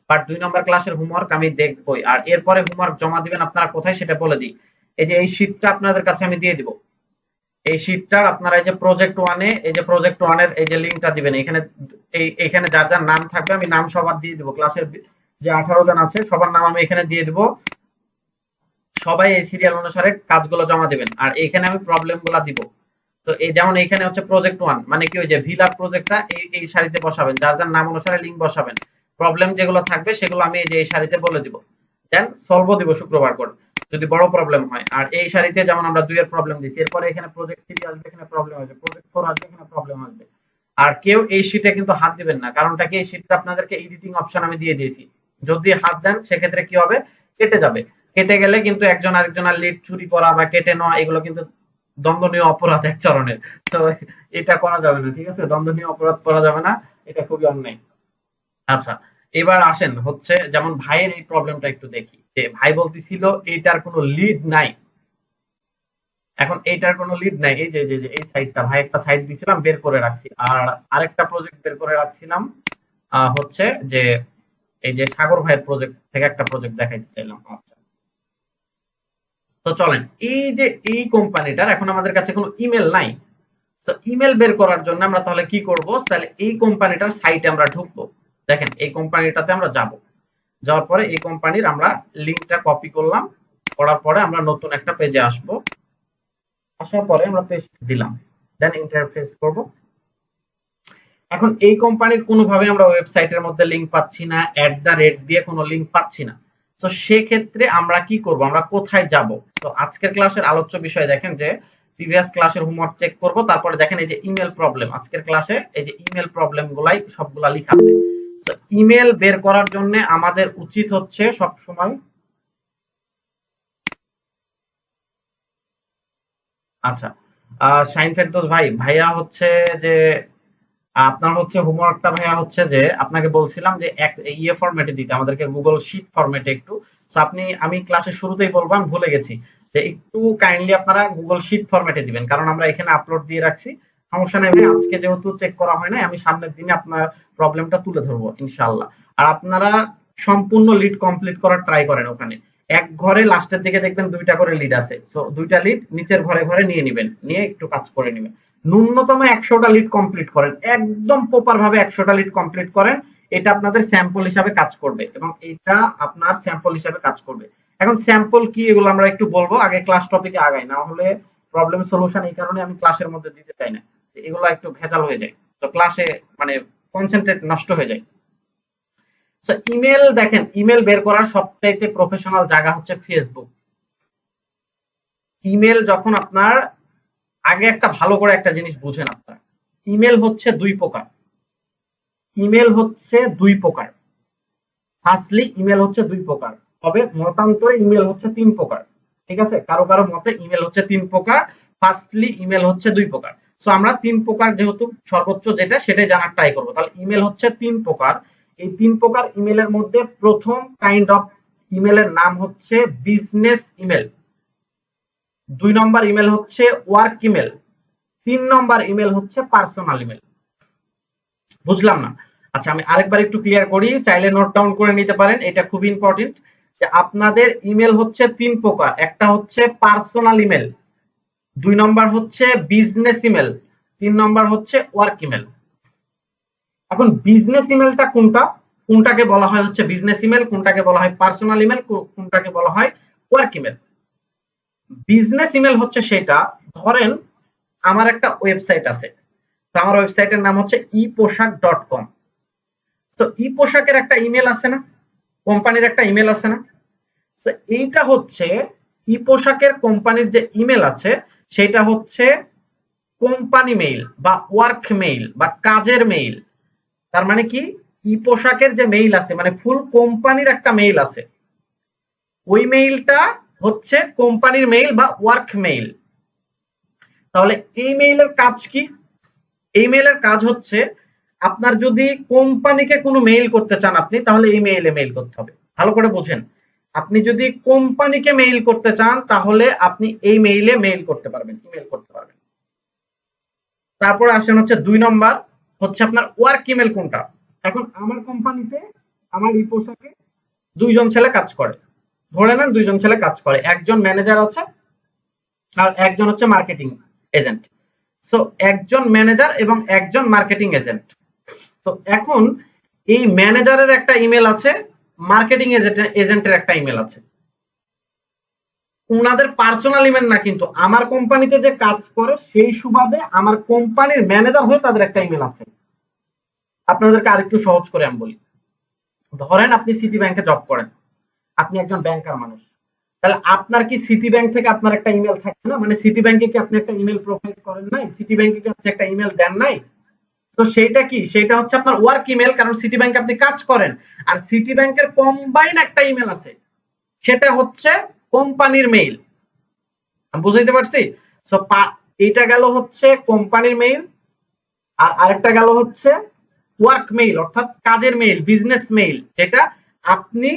বাট 2 নম্বর ক্লাসের হোমওয়ার্ক আমি দেখবই। আর এরপরে হোমওয়ার্ক জমা দিবেন আপনারা কোথায় সেটা বলে দিই। এই যে এই শীটটা আপনাদের কাছে আমি দিয়ে দিব, এই শীটটার আপনারা এই যে প্রজেক্ট 1 এ, এই যে প্রজেক্ট 1 এর এই যে লিংকটা দিবেন, এখানে এখানে যার যার নাম থাকবে আমি নাম সবার দিয়ে দিব, ক্লাসের যে 18 জন আছে সবার নাম আমি এখানে দিয়ে দিব। সবাই এই সিরিয়াল অনুসারে কাজগুলো জমা দিবেন, আর এখানে আমি প্রবলেমগুলো দিব। তো এই যেমন এইখানে হচ্ছে প্রজেক্ট 1 মানে কি ওই যে ভিলার প্রজেক্টটা এই সারিতে বসাবেন, যার যার নাম অনুসারে লিংক বসাবেন। প্রবলেম যেগুলো থাকবে সেগুলো আমি এই যে এই সারিতে বলে দিব, দেন সলভও দিব শুক্রবার করে যদি বড় প্রবলেম হয়। আর এই সারিতে যেমন আমরা 2 এর প্রবলেম দিছি, এরপরে এখানে প্রজেক্ট 3 আসবে, এখানে প্রবলেম আসবে, প্রজেক্ট 4 আসবে, এখানে প্রবলেম আসবে। আর কেউ এই শীটে কিন্তু হাত দিবেন না, কারণটা কি এই শীটটা আপনাদেরকে এডিটিং অপশন আমি দিয়ে দিয়েছি, যদি হাত দেন সেক্ষেত্রে কি হবে, কেটে যাবে। কেটে গেলে কিন্তু একজন আরেকজনের লিড চুরি করা বা কেটে নেওয়া এগুলো কিন্তু দণ্ডনীয় অপরাধ এক ধরনের। তো এটা করা যাবে না, ঠিক আছে, দণ্ডনীয় অপরাধ করা যাবে না, এটা খুবই অন্যায়। আচ্ছা, এবার আসেন হচ্ছে যেমন ভাইয়ের এই প্রবলেমটা একটু দেখি, যে ভাই বলতেছিল এইটার কোনো লিড নাই। এখন এইটার কোনো লিড নাই, এই যে এই সাইডটা ভাই একটা সাইড দিছিলাম বের করে রাখছি, আর আরেকটা প্রজেক্ট বের করে রাখছিলাম হচ্ছে যে এই যে সাগর ভাইয়ের প্রজেক্ট থেকে একটা প্রজেক্ট দেখাইতে চাইলাম। আচ্ছা, তো চলেন, এই যে এই কোম্পানিটার এখন আমাদের কাছে কোনো ইমেল নাই, তো ইমেল বের করার জন্য আমরা তাহলে কি করব, তাহলে এই কোম্পানিটার সাইটে আমরা ঢুকবো। দেখেন এই কোম্পানিটাতে আমরা যাব, যাওয়ার পরে এই কোম্পানির আমরা লিংকটা কপি করলাম, করার পরে আমরা নতুন একটা পেজে আসব, আসার পরে আমরা পেজ দিলাম, দেন ইন্টারফেস করব। এখন এই কোম্পানির কোনোভাবে আমরা ওয়েবসাইটের মধ্যে লিংক পাচ্ছি না, @ দিয়ে কোনো লিংক পাচ্ছি না। তো সেক্ষেত্রে আমরা কি করব, আমরা কোথায় যাব? তো আজকের ক্লাসের আলোচ্য বিষয় দেখেন যে প্রিভিয়াস ক্লাসের হোমওয়ার্ক চেক করব, তারপরে দেখেন এই যে ইমেল প্রবলেম, আজকের ক্লাসে এই যে ইমেল প্রবলেম গুলাই সবগুলা লেখা আছে। তো ইমেল বের করার জন্য আমাদের উচিত হচ্ছে সব সময়, আচ্ছা শাইন ফেরদৌস ভাই, ভাইয়া হচ্ছে যে আপনার হচ্ছে হোমওয়ার্কটা ভাইয়া হচ্ছে যে আপনাকে বলছিলাম যে এক ইয়ে ফরম্যাটে দিতে, আমাদেরকে গুগল শীট ফরম্যাটে একটু। সো আমি ক্লাসের শুরুতেই বলবাম, ভুলে গেছি, যে একটু কাইন্ডলি আপনারা গুগল শীট ফরম্যাটে দিবেন, কারণ আমরা এখানে আপলোড দিয়ে রাখছি। সমস্যা নেই ভাই, আজকে যেহেতু চেক করা হয় না, আমি সামনের দিনে আপনার প্রবলেমটা তুলে ধরবো ইনশাআল্লাহ। আর আপনারা সম্পূর্ণ লিড কমপ্লিট করার ট্রাই করেন, ওখানে এক ঘরে লাস্টের দিকে দেখবেন 2টা করে লিড আছে, সো 2টা লিড নিচের ঘরে ঘরে নিয়ে নেবেন, নিয়ে একটু কাজ করে নেবেন। ন্যূনতম 100টা লিড কমপ্লিট করেন, একদম প্রপার ভাবে 100টা লিড কমপ্লিট করেন, এটা আপনাদের স্যাম্পল হিসাবে কাজ করবে, এবং এটা আপনার স্যাম্পল হিসাবে কাজ করবে। এখন স্যাম্পল কি এগুলো আমরা একটু বলবো, আগে ক্লাস টপিকে আগাই, না হলে প্রবলেম সলিউশন এই কারণে আমি ক্লাসের মধ্যে দিতে চাই না, এগুলো একটু ভেজাল হয়ে যায়, তো ক্লাসে মানে কনসেন্ট্রেট নষ্ট হয়ে যায়। সো ইমেল দেখেন, ইমেল বের করার সবচাইতে প্রফেশনাল জায়গা হচ্ছে ফেসবুক। ইমেল যখন আপনার, আগে একটা ভালো করে একটা জিনিস বুঝেন আপনারা, ইমেল হচ্ছে 2 প্রকার। ইমেল হচ্ছে 2 প্রকার। ফার্স্টলি ইমেল হচ্ছে 2 প্রকার, তবে মতান্তরে ইমেল হচ্ছে 3 প্রকার, ঠিক আছে, কারো কারো মতে ইমেল হচ্ছে 3 প্রকার, ফার্স্টলি ইমেল হচ্ছে 2 প্রকার। সো আমরা 3 প্রকার যেহেতু সর্বোচ্চ যেটা সেটাই জানার ট্রাই করব। তাহলে ইমেল হচ্ছে 3 প্রকার। এই 3 প্রকার ইমেলের মধ্যে প্রথম কাইন্ড অফ ইমেলের নাম হচ্ছে বিজনেস ইমেল, 2 নম্বর ইমেল হচ্ছে ওয়ার্ক ইমেল, 3 নম্বর ইমেল হচ্ছে পার্সোনাল ইমেল। বুঝলাম না? আচ্ছা, আমি আরেকবার একটু ক্লিয়ার করি, চাইলে নোট ডাউন করে নিতে পারেন, এটা খুব ইম্পর্টেন্ট, যে আপনাদের ইমেল হচ্ছে 3 প্রকার। একটা হচ্ছে পার্সোনাল ইমেল, 2 নম্বর হচ্ছে বিজনেস ইমেল, 3 নম্বর হচ্ছে ওয়ার্ক ইমেল। এখন বিজনেস ইমেলটা কোনটা, কোনটাকে বলা হয় হচ্ছে বিজনেস ইমেল, কোনটাকে বলা হয় পার্সোনাল ইমেল, কোনটাকে বলা হয় ওয়ার্ক ইমেল। বিজনেস ইমেল হচ্ছে সেটা, ধরেন আমার একটা ওয়েবসাইট আছে, তো আমার ওয়েবসাইটের নাম হচ্ছে eposhak.com। তো eposhak-এর একটা ইমেল আছে না, কোম্পানির একটা ইমেল আছে না, তো এইটা হচ্ছে eposhak-এর কোম্পানির যে ইমেল আছে সেটা হচ্ছে কোম্পানি মেইল বা ওয়ার্ক মেইল বা কাজের মেইল। তার মানে কি, eposhak-এর যে মেইল আছে মানে ফুল কোম্পানির একটা মেইল আছে, ওই মেইলটা হচ্ছে কোম্পানির মেইল বা ওয়ার্ক মেইল। তাহলে এই মেইলের কাজ কি? এই মেইলের কাজ হচ্ছে, আপনার যদি কোম্পানিকে কোনো মেইল করতে চান আপনি, তাহলে এই মেইলে মেইল করতে হবে। ভালো করে বুঝেন, আপনি যদি কোম্পানিকে মেইল করতে চান তাহলে আপনি এই মেইলে মেইল করতে পারবেন, ইমেল করতে পারবেন। তারপরে আসেন হচ্ছে 2 নম্বর হচ্ছে আপনার ওয়ার্ক ইমেল কোনটা। এখন আমার কোম্পানিতে, আমার eposhak-এ 2 জন ছেলে কাজ করে, ধরে নেন 2 জন ছেলে কাজ করে, একজন ম্যানেজার আছে আর একজন হচ্ছে মার্কেটিং এজেন্ট। সো একজন ম্যানেজার এবং একজন মার্কেটিং এজেন্ট। তো এখন এই ম্যানেজারের একটা ইমেল আছে, মার্কেটিং এজেন্টের একটা ইমেল আছে, ওনাদের পার্সোনাল ইমেল না, কিন্তু আমার কোম্পানিতে যে কাজ করে সেই সুবাদে আমার কোম্পানির ম্যানেজার হয়ে তাদের একটা ইমেল আছে। আপনাদেরকে আরেকটু সহজ করে আমি বলি, ধরেন আপনি সিটি ব্যাংকে জব করেন, আপনি একজন ব্যাংকার মানুষ, তাহলে আপনার কি সিটি ব্যাংক থেকে আপনার একটা ইমেল থাকে না? মানে সিটি ব্যাংকে কি আপনি একটা ইমেল প্রোভাইড করেন নাই? সিটি ব্যাংকে কি আপনি একটা ইমেল দেন নাই? তো সেইটা কি, সেইটা হচ্ছে আপনার ওয়ার্ক ইমেল, কারণ সিটি ব্যাংকে আপনি কাজ করেন। আর সিটি ব্যাংকের কম্বাইন একটা ইমেল আছে, সেটা হচ্ছে কোম্পানির মেইল। আমি বুঝাইতে পারছি? সো এটা গেল হচ্ছে কোম্পানির মেইল, আর আরেকটা গেল হচ্ছে ওয়ার্ক মেইল, অর্থাৎ কাজের মেইল, বিজনেস মেইল, যেটা আপনি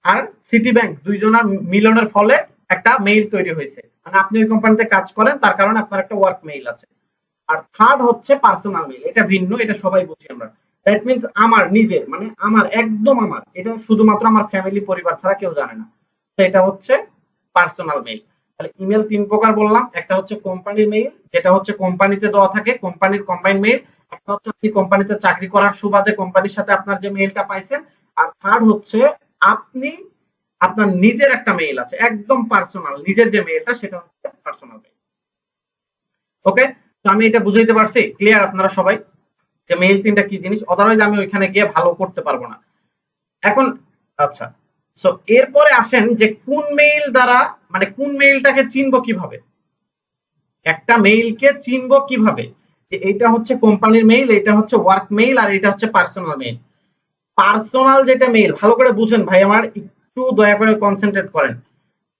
আর সিটি ব্যাংক দুইজনের মিলনের ফলে একটা মেইল তৈরি হয়েছে। মানে আপনি ওই কোম্পানিতে কাজ করেন, তার কারণে আপনার একটা ওয়ার্ক মেইল আছে। আর থার্ড হচ্ছে পার্সোনাল মেইল, এটা ভিন্ন, এটা সবাই বুঝি আমরা। দ্যাট মিন্স আমার নিজের, মানে আমার একদম আমার, এটা শুধুমাত্র আমার ফ্যামিলি পরিবার ছাড়া কেউ জানে না। তো এটা হচ্ছে পার্সোনাল মেইল। তাহলে ইমেল তিন প্রকার বললাম, একটা হচ্ছে কোম্পানির মেইল, যেটা হচ্ছে কোম্পানিতে দেওয়া থাকে, কোম্পানির কম্বাইন মেইল। একটা হচ্ছে আপনি কোম্পানিতে চাকরি করার সুবাদে কোম্পানির সাথে আপনার যে মেইলটা পাইছেন। আর থার্ড হচ্ছে আপনি আপনার নিজের একটা মেইল আছে, একদম পার্সোনাল, নিজের যে মেইলটা সেটা হচ্ছে পার্সোনাল মেইল। ওকে, তো আমি এটা বুঝাইতে পারছি? ক্লিয়ার আপনারা সবাই যে মেইল তিনটা কি জিনিস? অদারওয়াইজ আমি ওইখানে গিয়ে ভালো করতে পারবো না। এখন আচ্ছা, সো এরপরে আসেন যে কোন মেইল দ্বারা, মানে কোন মেইলটাকে চিনবো কিভাবে, একটা মেইলকে চিনবো কিভাবে যে এটা হচ্ছে কোম্পানির মেইল, এটা হচ্ছে ওয়ার্ক মেইল, আর এটা হচ্ছে পার্সোনাল মেইল। পার্সোনাল যেটা মেইল, ভালো করে বুঝেন ভাই আমার, একটু দয়া করে কনসেন্ট্রেট করেন।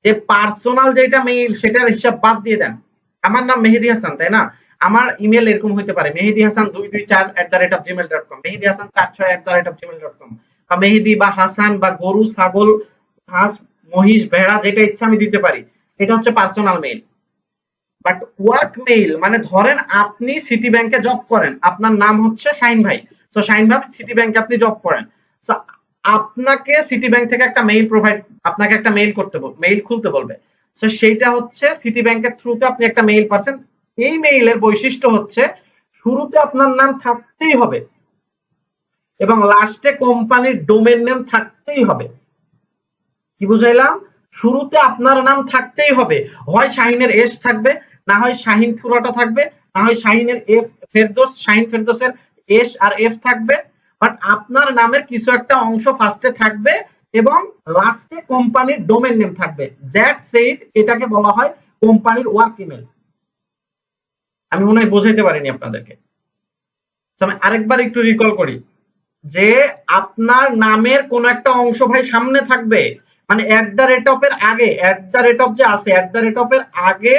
যে পার্সোনাল যেটা মেইল সেটার হিসাব বাদ দিয়ে দেন। আমার নাম মেহেদী হাসান, তাই না? আমার ইমেল এরকম হইতে পারে মেহেদী হাসান 224@gmail.com, মেহেদী হাসান 46@gmail.com, বা মেহেদী বা হাসান বা গরু ছাগল হাঁস মহিষ ভেড়া যেটা ইচ্ছা আমি দিতে পারি। এটা হচ্ছে personal mail. But work mail মানে ধরেন আপনি সিটি ব্যাংকে জব করেন, আপনার নাম হচ্ছে শাহিন ভাই। তো শাহিন ভাই সিটি ব্যাংকে আপনি জব করেন, তো আপনাকে সিটি ব্যাংক থেকে একটা মেইল প্রোভাইড, আপনাকে একটা মেইল করতে বলবে, মেইল খুলতে বলবে। তো সেইটা হচ্ছে সিটি ব্যাংকের থ্রুতে আপনি একটা মেইল পাচ্ছেন। এই মেইলের বৈশিষ্ট্য হচ্ছে শুরুতে আপনার নাম থাকতেই হবে এবং লাস্টে কোম্পানির ডোমেইন নেম থাকতেই হবে। কি বুঝাইলাম? শুরুতে আপনার নাম থাকতেই হবে, হয় শাহিনের এস থাকবে, না হয় শাহিন পুরাটা থাকবে, না হয় শাহিনের এফ ফেরদৌস, শাহিন ফেরদৌসের এস আর এফ থাকবে। বাট আপনার নামের কিছু একটা অংশ ফার্স্টে থাকবে এবং লাস্টে কোম্পানির ডোমেইন নেম থাকবে। দ্যাটস ইট, এটাকে বলা হয় কোম্পানির ওয়ার্ক ইমেল। আমি মনে হয় বোঝাইতে পারিনি আপনাদেরকে। আমি আরেকবার একটু রিকল করি যে আপনার নামের কোন একটা অংশ ভাই সামনে থাকবে, মানে @এর আগে, যে আছে এর আগে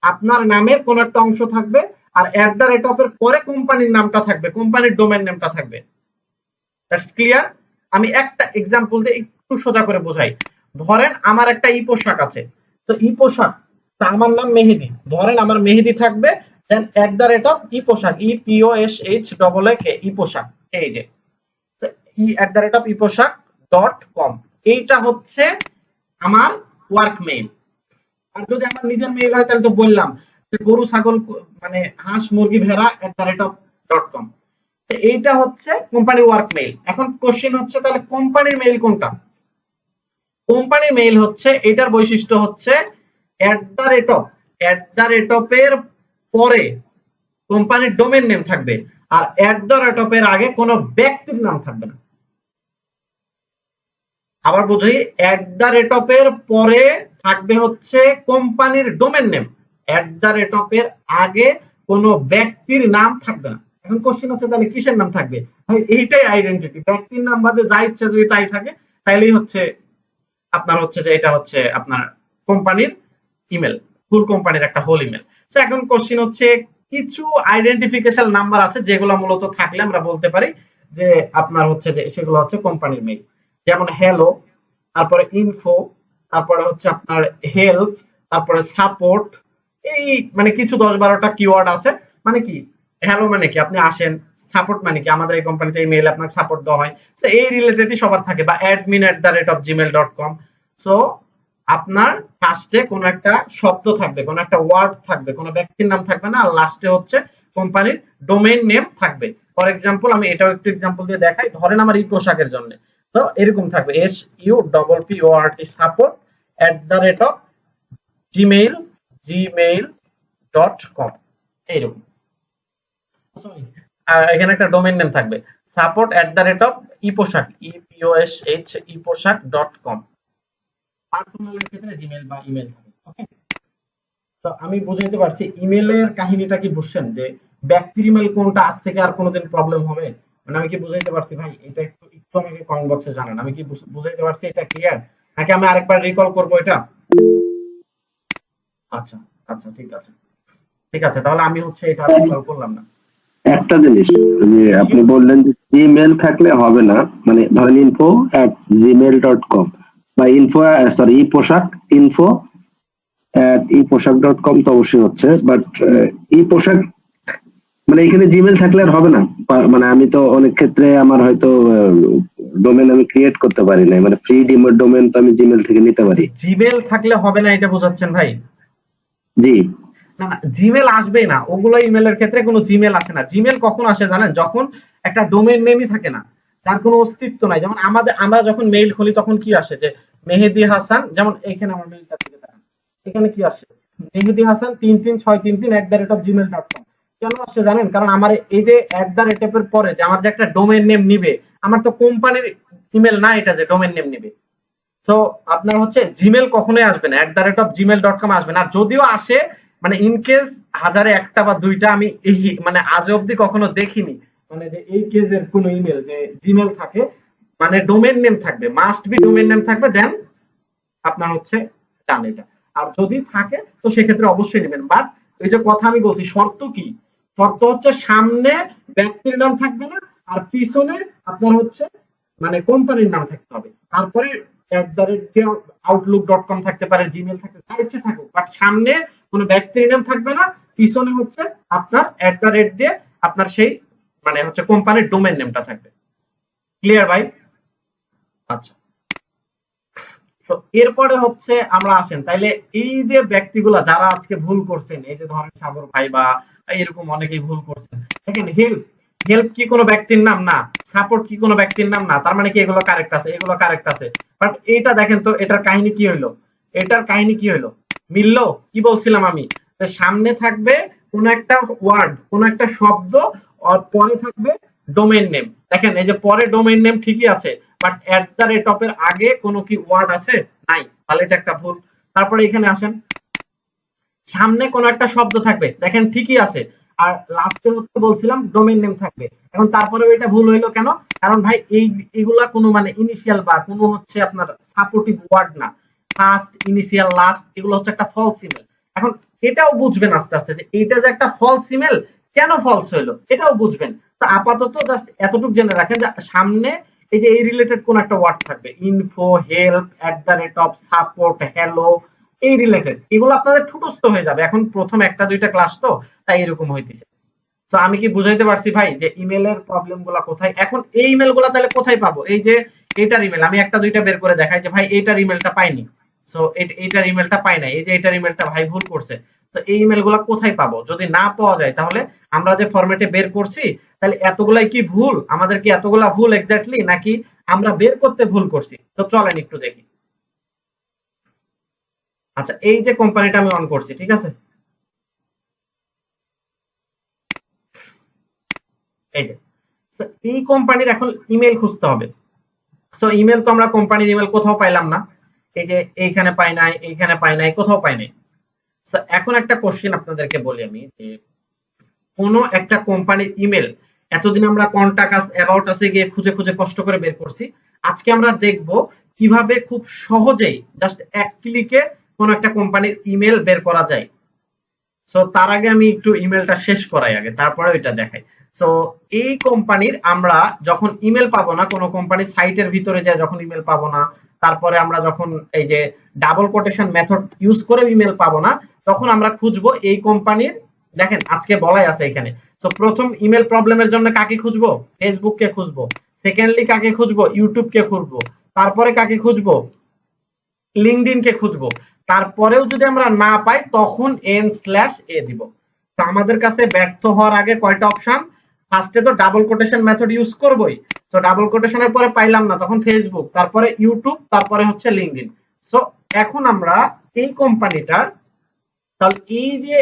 আপনার নামের কোন একটা অংশ থাকবে, আর এর পরে কোম্পানির নামটা থাকবে, কোম্পানির ডোমেইন নেমটা থাকবে। That's clear? আমি একটা এক্সাম্পল দিয়ে একটু সোজা করে বোঝাই। ধরেন আমার একটা ই পোশাক আছে, তো ই পোশাক, তা আমার নাম মেহেদী, ধরেন আমার মেহেদী থাকবে, দেন ই পোশাক, EPOSHAAK, ই পোশাক, এই যে @iposhak.com, এইটা হচ্ছে আমার ওয়ার্ক মেইল। আর যদি আমার নিজের মেইল হয় তাহলে তো বললাম যে গরু ছাগল মানে হাঁস মুরগি ভেড়া @.com, তো এইটা হচ্ছে কোম্পানির ওয়ার্ক মেইল। এখন কোশ্চেন হচ্ছে তাহলে কোম্পানির মেইল কোনটা? কোম্পানির মেইল হচ্ছে, এটার বৈশিষ্ট্য হচ্ছে এর পরে কোম্পানির ডোমেইন নেম থাকবে, আর এর আগে কোনো ব্যক্তির নাম থাকবে না। আবার বুঝি, এর পরে থাকবে হচ্ছে কোম্পানির ডোমেইন নেম, এর আগে কোনো ব্যক্তির নাম থাকবে না। এখন কোশ্চেন হচ্ছে তাহলে কিসের নাম থাকবে? ভাই এইটাই আইডেন্টিটি, ব্যক্তির নাম বাদে যা ইচ্ছা যদি তাই থাকে, তাইলেই হচ্ছে আপনার হচ্ছে যে এটা হচ্ছে আপনার কোম্পানির ইমেল, ফুল কোম্পানির একটা হোল ইমেল। সো এখন কোশ্চেন হচ্ছে কিছু আইডেন্টিফিকেশন নাম্বার আছে যেগুলো মূলত থাকলে আমরা বলতে পারি যে আপনার হচ্ছে যে সেগুলো হচ্ছে কোম্পানির মেইল। যেমন হ্যালো, তারপরে ইনফো, তারপরে হচ্ছে আপনার হেল্প, তারপরে সাপোর্ট, এই মানে কিছু 10-12টা কিওয়ার্ড আছে। মানে কি হ্যালো মানে কি আপনি আসেন, সাপোর্ট মানে কি আমাদের এই কোম্পানিতে এই মেইল আপনাকে সাপোর্ট দেওয়া হয়, সো এই রিলেটেডই সবার থাকে, বা admin@gmail.com। সো আপনার ফার্স্টে কোন একটা শব্দ থাকবে, কোন একটা ওয়ার্ড থাকবে, কোন ব্যক্তির নাম থাকবে না, আর লাস্টে হচ্ছে কোম্পানির ডোমেইন নেম থাকবে। ফর এক্সাম্পল আমি এটাও একটু এক্সাম্পল দিয়ে দেখাই। ধরেন আমার এই পোশাকের জন্য তো এরকম থাকবে SUPPORT support gmail.com এইরকম। এখানে একটা ডোমেইন নেম থাকবে support@eposhak.com। পার্সোনালের ক্ষেত্রে জিমেইল বা ইমেল থাকে। ওকে, তো আমি বুঝাইতে পারছি ইমেলের কাহিনীটা কি বুঝছেন, যে ব্যক্তির ইমেল কোনটা আজ থেকে আর কোনোদিন প্রবলেম হবে, মানে আমি কি বুঝাইতে পারছি ভাই? এটা একটু একটু আমাকে কমেন্ট বক্সে জানান, আমি কি বুঝাইতে পারছি? এটা ক্লিয়ার নাকি আমি আরেকবার রিকল করব এটা? আচ্ছা আচ্ছা, ঠিক আছে ঠিক আছে, তাহলে আমি হচ্ছে এটা রিকল করলাম না। একটা জিনিস, যে আপনি বললেন যে জিমেল থাকলে হবে না, মানে ধরেন info@gmail.com বা info@eposhak.com তো অবশ্যই হচ্ছে, বাট eposhak মানে এখানে জিমেল থাকলে আর হবে না। মানে আমি তো অনেক ক্ষেত্রে আমার হয়তো ডোমেন আমি ক্রিয়েট করতে পারি না, মানে ফ্রি ডোমেন তো আমি জিমেল থেকে নিতে পারি। জিমেল থাকলে হবে না এটা বোঝাচ্ছেন ভাই? জি না না, জিমেল আসবেই না, ওগুলো ইমেলের ক্ষেত্রে কোনো জিমেল আসে না। জিমেল কখন আসে জানেন? যখন একটা ডোমেইন নেমই থাকে না, তার কোনো অস্তিত্ব নাই। যেমন আমরা যখন মেইল খুলি তখন কি আসে, যে মেহেদী হাসান, যেমন এখানে আমার মেইলটা থেকে দেখেন, এখানে কি আসে? মেহেদী হাসান 33633@gmail.com। কেন আসে জানেন? কারণ আমার এই যে @এর পরে যে আমার যে একটা ডোমেইন নেম নিবে, আমার তো কোম্পানির ইমেল না এটা যে ডোমেইন নেম নিবে। সো আপনার হচ্ছে জিমেল কখনোই আসবে না, @gmail.com আসবে না। আর যদিও আসে, মানে ইন কেস হাজারে একটা বা দুইটা, আমি এই মানে আজ অব্দি কখনো দেখিনি মানে যে এই কেসের কোন ইমেল যে জিমেল থাকে, মানে ডোমেইন নেম থাকবে, মাস্ট বি ডোমেইন নেম থাকবে, দেন আপনার হচ্ছে ডান এটা। আর যদি থাকে তো সেক্ষেত্রে অবশ্যই নেবেন। বাট ওই যে কথা আমি বলছি, শর্ত কি? শর্ত হচ্ছে সামনে ব্যক্তির নাম থাকবে না, আর পিছনে আপনার হচ্ছে মানে কোম্পানির নাম থাকতে হবে। তারপরে outlook.com থাকতে পারে, জিমেল থাকতে, যা ইচ্ছে থাকুক, বাট সামনে কোনো ব্যক্তির নাম থাকবে না, পিছনে হচ্ছে আপনার দিয়ে আপনার সেই মানে হচ্ছে কোম্পানির ডোমেইন নেমটা থাকবে। ক্লিয়ার ভাই? আচ্ছা, তো এরপরে হচ্ছে আমরা আসেন তাইলে এই যে ব্যক্তিগুলা যারা আজকে ভুল করছেন, এই যে ধরেন সাগর ভাই বা এরকম অনেকেই ভুল করছেন, দেখেন হেল্প কি কোনো ব্যক্তির নাম না, সাপোর্ট কি কোনো ব্যক্তির নাম না, তার মানে কি এগুলো কারেক্ট আছে? এগুলো কারেক্ট আছে। বাট এইটা দেখেন তো, এটার কাহিনী কি হইলো? এটার কাহিনী কি হইলো? মিললো? কি বলছিলাম আমি, যে সামনে থাকবে কোন একটা ওয়ার্ড, কোন একটা শব্দ, আর পরে থাকবে ডোমেইন নেম। দেখেন এই যে পরে ডোমেইন নেম ঠিকই আছে, বাট এর আগে কোনো কি ওয়ার্ড আছে? নাই, তাহলে এটা একটা ভুল। তারপরে এখানে আসেন, সামনে কোন একটা শব্দ থাকবে, দেখেন ঠিকই আছে, আর লাস্টে হচ্ছে বলছিলাম ডোমেইন নেম থাকবে। এখন তারপরে এটা ভুল হইলো কেন? কারণ ভাই এইগুলা কোনো মানে ইনিশিয়াল বা কোনো হচ্ছে আপনার সাপোর্টিভ ওয়ার্ড না। ফার্স্ট, ইনিশিয়াল, লাস্ট এগুলো হচ্ছে একটা ফলস ইমেল। এখন এটাও বুঝবেন আস্তে আস্তে যে এইটা যে একটা ফলস ইমেল, কেন ফলস হইলো এটাও বুঝবেন। তো আপাতত জাস্ট এতটুকু জেনে রাখেন যে সামনে এই যে এই রিলেটেড কোন একটা ওয়ার্ড থাকবে, ইনফো, হেল্প, সাপোর্ট, হ্যালো, এই রিলেটেড, এগুলো আপনাদের ঠুটস্থ হয়ে যাবে। এখন প্রথম একটা দুইটা ক্লাস তো, তাই এরকম হইতেছে। তো আমি কি বুঝাইতে পারছি ভাই যে ইমেলের প্রবলেম গুলা কোথায়? এখন এই ইমেল গুলা তাহলে কোথায় পাবো? এই যে এইটার ইমেল আমি একটা দুইটা বের করে দেখাই যে ভাই এইটার ইমেলটা পাইনি, সো এইটার ইমেলটা পাই নাই, এই যে এইটার ইমেলটা ভাই ভুল করছে। তো এই ইমেল গুলা কোথায় পাবো? যদি না পাওয়া যায় তাহলে আমরা যে ফরম্যাটে বের করছি, তাহলে এতগুলাই কি ভুল? আমাদের কি এতগুলা ভুল এক্স্যাক্টলি, নাকি আমরা বের করতে ভুল করছি? তো চলেন একটু দেখি। আচ্ছা, এই যে কোম্পানিটা আমি অন করছি, ঠিক আছে, এই যে এই কোম্পানির এখন ইমেল খুঁজতে হবে। সো ইমেল তো আমরা কোম্পানির ইমেল কোথাও পাইলাম না, এই যে এইখানে পাই নাই, এইখানে পাই নাই, কোথাও পাই নাই। সো এখন একটা কোশ্চেন আপনাদেরকে বলি আমি, যে কোন একটা কোম্পানির ইমেল এতদিন আমরা কন্টাক্ট আস, অ্যাবাউট আসে গিয়ে খুঁজে খুঁজে কষ্ট করে বের করছি, আজকে আমরা দেখব কিভাবে খুব সহজেই জাস্ট এক ক্লিকে কোন একটা কোম্পানির ইমেল বের করা যায়। সো তার আগে আমি একটু ইমেলটা শেষ করাই আগে, তারপরে ওইটা দেখাই। সো এই কোম্পানির আমরা যখন ইমেল পাবো না, কোন কোম্পানির সাইটের ভিতরে যায় যখন ইমেল পাবো না, তারপরে আমরা যখন এই যে ডাবল কোটেশন মেথড ইউজ করে ইমেল পাবো না, তখন আমরা খুঁজবো এই কোম্পানির, দেখেন আজকে বলাই আছে এখানে। তো প্রথম ইমেল প্রবলেমের জন্য কাকে খুঁজবো? ফেসবুককে খুঁজবো। সেকেন্ডলি কাকে খুঁজবো? ইউটিউবকে খুঁজবো। তারপরে কাকে খুঁজবো? লিঙ্কডইন কে খুঁজবো। তারপরেও যদি আমরা না পাই তখন n/a দিব। তো আমাদের কাছে ব্যর্থ হওয়ার আগে কয়টা অপশন? ফার্স্টে তো ডাবল কোটেশন মেথড ইউজ করবই। সো ডাবল কোটেশনের পরে পাইলাম না, তখন ফেসবুক, তারপরে ইউটিউব, তারপরে হচ্ছে লিঙ্কডইন। সো এখন আমরা এই কোম্পানিটার তাহলে এই যে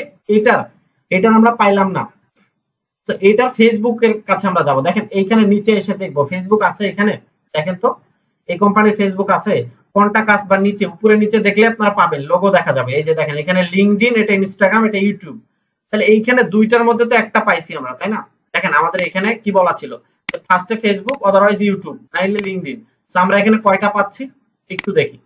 এটা আমরা পাইলাম না, তো এটা ফেসবুকের কাছে আমরা যাব। দেখেন এইখানে নিচে এসে দেখবো ফেসবুক আছে এখানে, দেখেন তো এই কোম্পানির ফেসবুক আছে, কন্টাক্ট আস বা নিচে উপরে নিচে দেখলে আপনারা পাবেন, লোগো দেখা যাবে। এই যে দেখেন এখানে লিঙ্কডইন, এটা ইনস্টাগ্রাম, এটা ইউটিউব। তাহলে এইখানে দুইটার মধ্যে তো একটা পাইছি আমরা, তাই না? দেখেন আমাদের এখানে কি বলা ছিল, ফার্স্টে ফেসবুক, আদারওয়াইজ ইউটিউব, নাইলে লিঙ্কডইন। সো আমরা এখানে কয়টা পাচ্ছি একটু দেখি,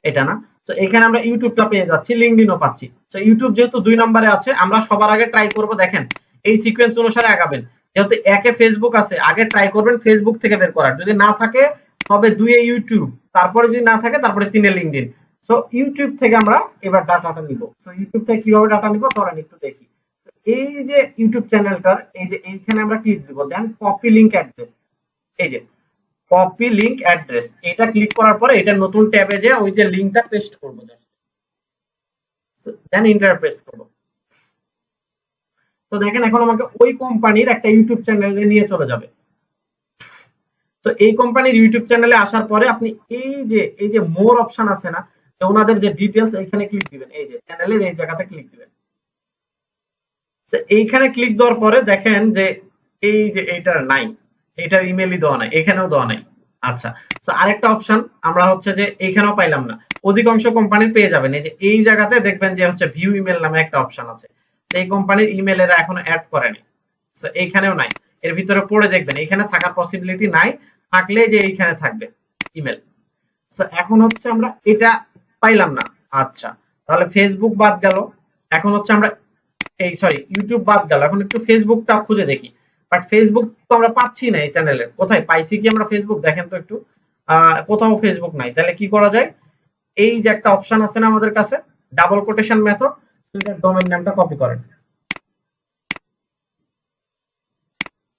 এটা না। তো এখানে আমরা ইউটিউবটা পেয়ে যাচ্ছি, লিঙ্কডইনও পাচ্ছি। তো ইউটিউব যেহেতু 2 নম্বরে আছে, আমরা সবার আগে ট্রাই করব, দেখেন এই সিকোয়েন্স অনুসারে আগাবেন। যেহেতু একে ফেসবুক আছে, আগে ট্রাই করবেন ফেসবুক থেকে বের করার, যদি না থাকে তবে 2 এ ইউটিউব, তারপরে যদি না থাকে তারপরে 3 এ লিঙ্কডইন। সো ইউটিউব থেকে আমরা এবার ডাটাটা নিব। সো ইউটিউব থেকে কিভাবে ডাটা নিব চলেন একটু দেখি। এই যে ইউটিউব চ্যানেলটার এই যে এইখানে আমরা ক্লিক দিব, দেন কপি লিংক অ্যাড্রেস, এই যে কপি লিংক অ্যাড্রেস, এটা ক্লিক করার পরে এটা নতুন ট্যাবে যে ওই যে লিংকটা পেস্ট করব, দেন এন্টার প্রেস করব। তো দেখেন এখন আমাকে ওই কোম্পানির একটা ইউটিউব চ্যানেলে নিয়ে চলে যাবে। তো এই কোম্পানির ইউটিউব চ্যানেলে আসার পরে আপনি এই যে মোর অপশন আছে না, ওনাদের যে ডিটেইলস, এখানে ক্লিক দিবেন, এই যে চ্যানেলের এই জায়গাতে ক্লিক দিবেন। তো এইখানে ক্লিক দেওয়ার পরে দেখেন যে এই যে এইটার নাই, এইটার ইমেলই দেওয়া নাই, এখানেও দেওয়া নাই। আচ্ছা, তো আরেকটা অপশন আমরা হচ্ছে যে এইখানেও পাইলাম না, অধিকাংশ কোম্পানির পেয়ে যাবেন। এই যে এই জায়গাতে দেখবেন যে হচ্ছে ভিউ ইমেল নামে একটা অপশন আছে, সেই কোম্পানির ইমেল এরা এখনো অ্যাড করেনি। তো এইখানেও নাই, এর ভিতরে পড়ে দেখবেন এখানে থাকার পসিবিলিটি নাই, থাকলে যে এইখানে থাকবে ইমেল। সো এখন হচ্ছে আমরা এটা পাইলাম না। আচ্ছা, তাহলে ফেসবুক বাদ গেল, এখন হচ্ছে আমরা ইউটিউব বাদ গেল, এখন একটু ফেসবুকটা খুঁজে দেখি। বাট ফেসবুক তো আমরা পাচ্ছি না এই চ্যানেলে, কোথায় পাইছি কি আমরা ফেসবুক, দেখেন তো একটু, কোথাও ফেসবুক নাই। তাহলে কি করা যায়, এই যে একটা অপশন আছে না আমাদের কাছে ডাবল কোটেশন মেথড, সেটার ডোমেইন নামটা কপি করেন।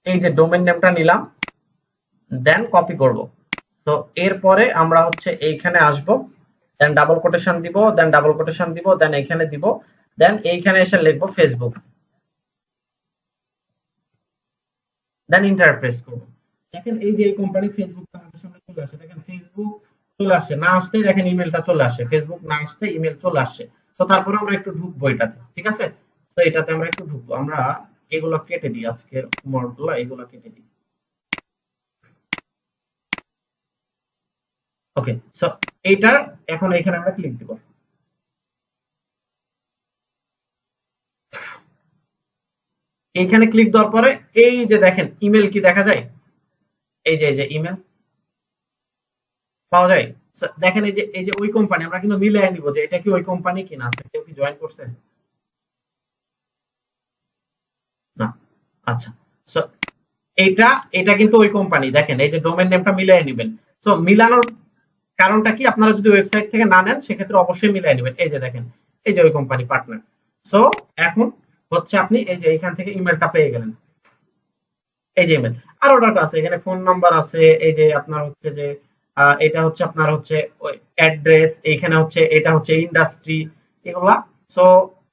এই যে ডোমেইন নেমটা নিলাম, দেন কপি করব। তো এরপরে আমরা হচ্ছে এইখানে আসব, দেন ডাবল কোটেশন দিব, দেন ডাবল কোটেশন দিব, দেন এইখানে দিব, দেন এইখানে এসে লিখবো ফেসবুক, দেন এন্টার প্রেস করব। দেখেন এই যে এই কোম্পানি ফেসবুকটা আমাদের সামনে চলে আসে, দেখেন ফেসবুক চলে আসে, না আসতেই দেখেন ইমেলটা চলে আসে, ফেসবুক না আসতে ইমেল চলে আসে। তো তারপরে আমরা একটু ঢুকবো এটাতে, ঠিক আছে? তো এটাতে আমরা একটু ঢুকবো, আমরা এগুলো কেটে দিই, আজকের মডগুলো এগুলো কেটে দিই। ওকে, সো এইটার এখন এখানে আমরা ক্লিক দিব। এইখানে ক্লিক দেওয়ার পরে এই যে দেখেন ইমেল কি দেখা যায়, এই যে ইমেল পাওয়া যায়। দেখেন এই যে ওই কোম্পানি, আমরা কিন্তু মিলিয়ে নিব যে এটা কি ওই কোম্পানি কিনা, আছে কেউ কি জয়েন করছে না। আচ্ছা, সো এটা কিন্তু ওই কোম্পানি, দেখেন এই যে ডোমেইন নেমটা মিলিয়ে নেবেন। সো মিলানোর কারণটা কি, আপনারা যদি ওয়েবসাইট থেকে না নেন সেক্ষেত্রে অবশ্যই মিলিয়ে নেবেন। এই যে দেখেন এই যে ওই কোম্পানি পার্টনার। সো এখন হচ্ছে আপনি এই যে এখান থেকে ইমেলটা পেয়ে গেলেন, এই যে ইমেল, আরো ডাটা আছে এখানে, ফোন নাম্বার আছে, এই যে আপনার হচ্ছে যে এটা হচ্ছে আপনার হচ্ছে অ্যাড্রেস, এইখানে হচ্ছে এটা হচ্ছে ইন্ডাস্ট্রি, এগুলা। সো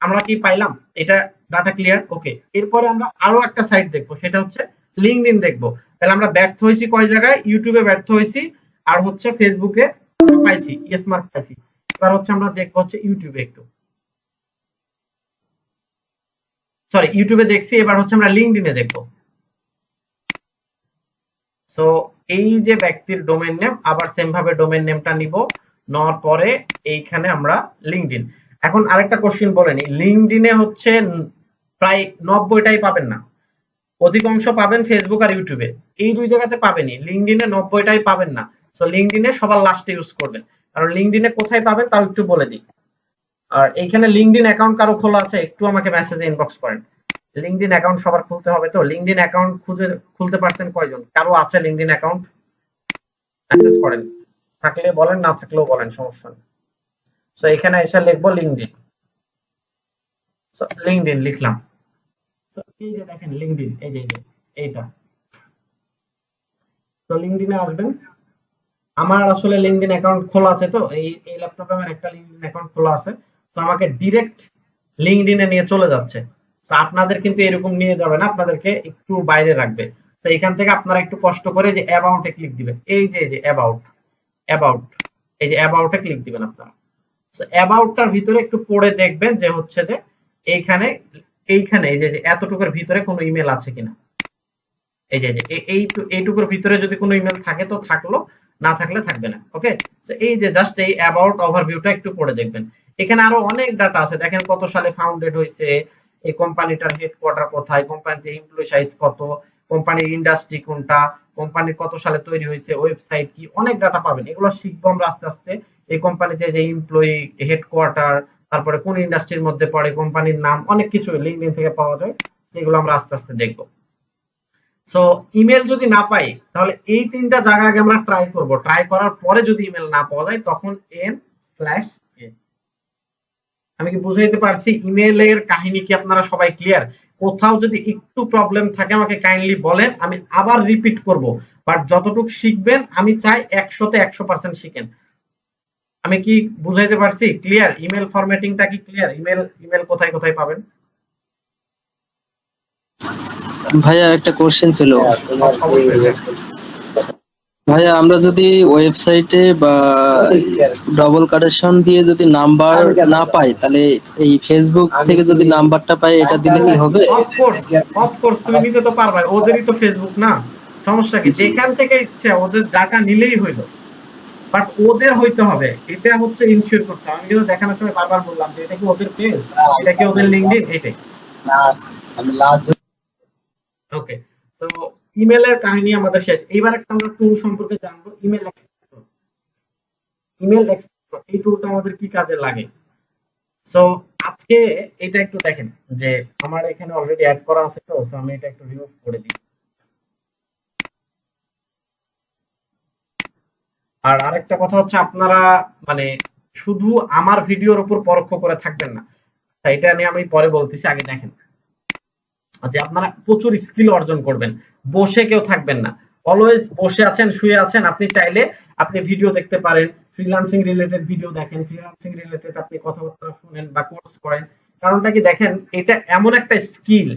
আমরা কি পাইলাম, এটা ডাটা ক্লিয়ার। ওকে, এরপরে আমরা আরো একটা সাইট দেখবো, সেটা হচ্ছে লিঙ্কডইন দেখবো। তাহলে আমরা ব্যর্থ হয়েছি কয় জায়গায়, ইউটিউবে ব্যর্থ হয়েছি, আর হচ্ছে ফেসবুকে পাইছি, ইয়েস মার্ক পাইছি। এবার হচ্ছে আমরা দেখবো হচ্ছে ইউটিউবে একটু, সরি ইউটিউবে দেখছি, এবার হচ্ছে আমরা লিঙ্কডইনে দেখবো। সো এই যে ব্যক্তির ডোমেইন নেম, আবার সেম ভাবে ডোমেইন নেমটা নিব, নেওয়ার পরে এইখানে আমরা লিঙ্কডইন। এখন আরেকটা কোশ্চেন বলে নি, লিঙ্কডইনে হচ্ছে প্রায় 90টাই পাবেন না, অধিকাংশ পাবেন ফেসবুক আর ইউটিউবে, এই দুই জায়গাতে পাবেনই, লিঙ্কডইনে 90টাই পাবেন না। সো লিঙ্কডইনে সবার লাস্টে ইউজ করবেন, কারণ লিঙ্কডইনে কোথায় পাবেন তাও একটু বলে দিই। আর এইখানে লিঙ্কডইন অ্যাকাউন্ট কারো খোলা আছে, একটু আমাকে মেসেজে ইনবক্স করেন। লিঙ্কডইন অ্যাকাউন্ট সবার খুলতে হবে তো, লিঙ্কডইন অ্যাকাউন্ট খুলতে পারছেন কয়জন, কারো আছে লিঙ্কডইন অ্যাকাউন্ট? মেসেজ করেন, থাকলে বলেন, না থাকলেও বলেন, সমস্যা নেই। সো এখানে এসে লিখবো লিঙ্কডইন, সো লিঙ্কডইন লিখলাম। সো এই যে দেখেন লিঙ্কডইন, এই যে এইটা। তো লিঙ্কডইনে আসবেন, আমার আসলে লিঙ্কডইন অ্যাকাউন্ট খোলা আছে, তো এই ল্যাপটপে আমার একটা লিঙ্কডইন অ্যাকাউন্ট খোলা আছে, তো আমাকে ডাইরেক্ট লিঙ্কডইনে নিয়ে চলে যাচ্ছে। তো আপনাদের কিন্তু এরকম নিয়ে যাবে না, আপনাদেরকে একটু বাইরে রাখবে। তো এখান থেকে আপনারা একটু কষ্ট করে যে অ্যাবাউটে ক্লিক দিবেন, এই যে অ্যাবাউট, এই যে অ্যাবাউটে ক্লিক দিবেন আপনারা। অ্যাবাউটটার ভিতরে একটু পড়ে দেখবেন যে হচ্ছে যে এইখানে এই যে এতটুকুর ভিতরে কোনো ইমেল আছে কিনা। এই যে এইটুকুর ভিতরে যদি কোনো ইমেল থাকে তো থাকলো, না থাকলে থাকবে না। ওকে, এই যে জাস্ট এই অ্যাবাউট ওভারভিউটা একটু পড়ে দেখবেন। এখানে আরো অনেক ডাটা আছে, দেখেন কত সালে ফাউন্ডেড হয়েছে, এই কোম্পানিটার হেডকোয়ার্টার কোথায়, কোম্পানিতে এমপ্লয়ি সাইজ কত, কোম্পানির ইন্ডাস্ট্রি কোনটা, কোম্পানি কত সালে তৈরি হয়েছে, ওয়েবসাইট কি, অনেক ডাটা পাবেন। এগুলো শিখবো আমরা আস্তে আস্তে। এই কোম্পানিতে যে এমপ্লয়ি, হেডকোয়ার্টার, তারপরে কোন ইন্ডাস্ট্রির মধ্যে পড়ে, কোম্পানির নাম, অনেক কিছু লিঙ্কডইন থেকে পাওয়া যায়, এগুলো আমরা আস্তে আস্তে দেখবো। সো ইমেল যদি না পাই তাহলে এই তিনটা জায়গা আগে আমরা ট্রাই করব। ট্রাই করার পরে যদি ইমেল না পাওয়া যায় তখন n/a। আমি কি বুঝাইতে পারছি? ইমেলের কাহিনী কি আপনারা সবাই ক্লিয়ার? কোথাও যদি একটু প্রবলেম থাকে আমাকে কাইন্ডলি বলেন, আমি আবার রিপিট করব। বাট যতটুকু শিখবেন আমি চাই 100তে 100% শিখেন। আমি কি বুঝাইতে পারছি? ক্লিয়ার? ইমেল ফরম্যাটিংটা কি ক্লিয়ার? ইমেল কোথায় কোথায় পাবেন? ভাইয়া একটা কোশ্চেন ছিল। অবশ্যই। ভাইয়া আমরা যদি ওয়েবসাইটে বা ডবল কানেকশন দিয়ে যদি নাম্বার না পাই, তাহলে এই ফেসবুক থেকে যদি নাম্বারটা পাই এটা দিলে কি হবে? অফকোর্স তুমি নিতে তো পারবে, ওদেরই তো ফেসবুক না, সমস্যা কি? যেখান থেকে ইচ্ছে ওদের ডাটা নিলেই হইলো, বাট ওদের হইতে হবে, এটা হচ্ছে ইনশিওর করতে হবে। আমি কিন্তু দেখানোর সময় বারবার বললাম যে এটা কি ওদের পেজ, এটা কি ওদের লিংকডইন, এটাই। ওকে, সো ইমেলের কাহিনী আমাদের শেষ। এইবার একটা আমরা টুল সম্পর্কে জানবো, ইমেল এক্সট্রাক্টর। ইমেল এক্সট্রাক্টর এই টুলটা আমাদের কি কাজে লাগে? সো আজকে এটা একটু দেখেন যে আমার এখানে অলরেডি অ্যাড করা আছে, তো সো আমি এটা একটু রিমুভ করে দিই। আর আরেকটা কথা হচ্ছে, আপনারা মানে শুধু আমার ভিডিওর উপর পরোক্ষ করে থাকবেন না, তাই এটা নিয়ে আমি পরে বলতেছি। আগে দেখেন যে আপনারা প্রচুর স্কিল অর্জন করবেন, বসে কেউ থাকবেন না। অলওয়েজ বসে আছেন, শুয়ে আছেন, আপনি চাইলে আপনি ভিডিও দেখতে পারেন, ফ্রিল্যান্সিং রিলেটেড ভিডিও দেখেন, ফ্রিল্যান্সিং রিলেটেড আপনি কথাবার্তা শুনেন বা কোর্স করেন। কারণটা কি দেখেন, এটা এমন একটা স্কিল,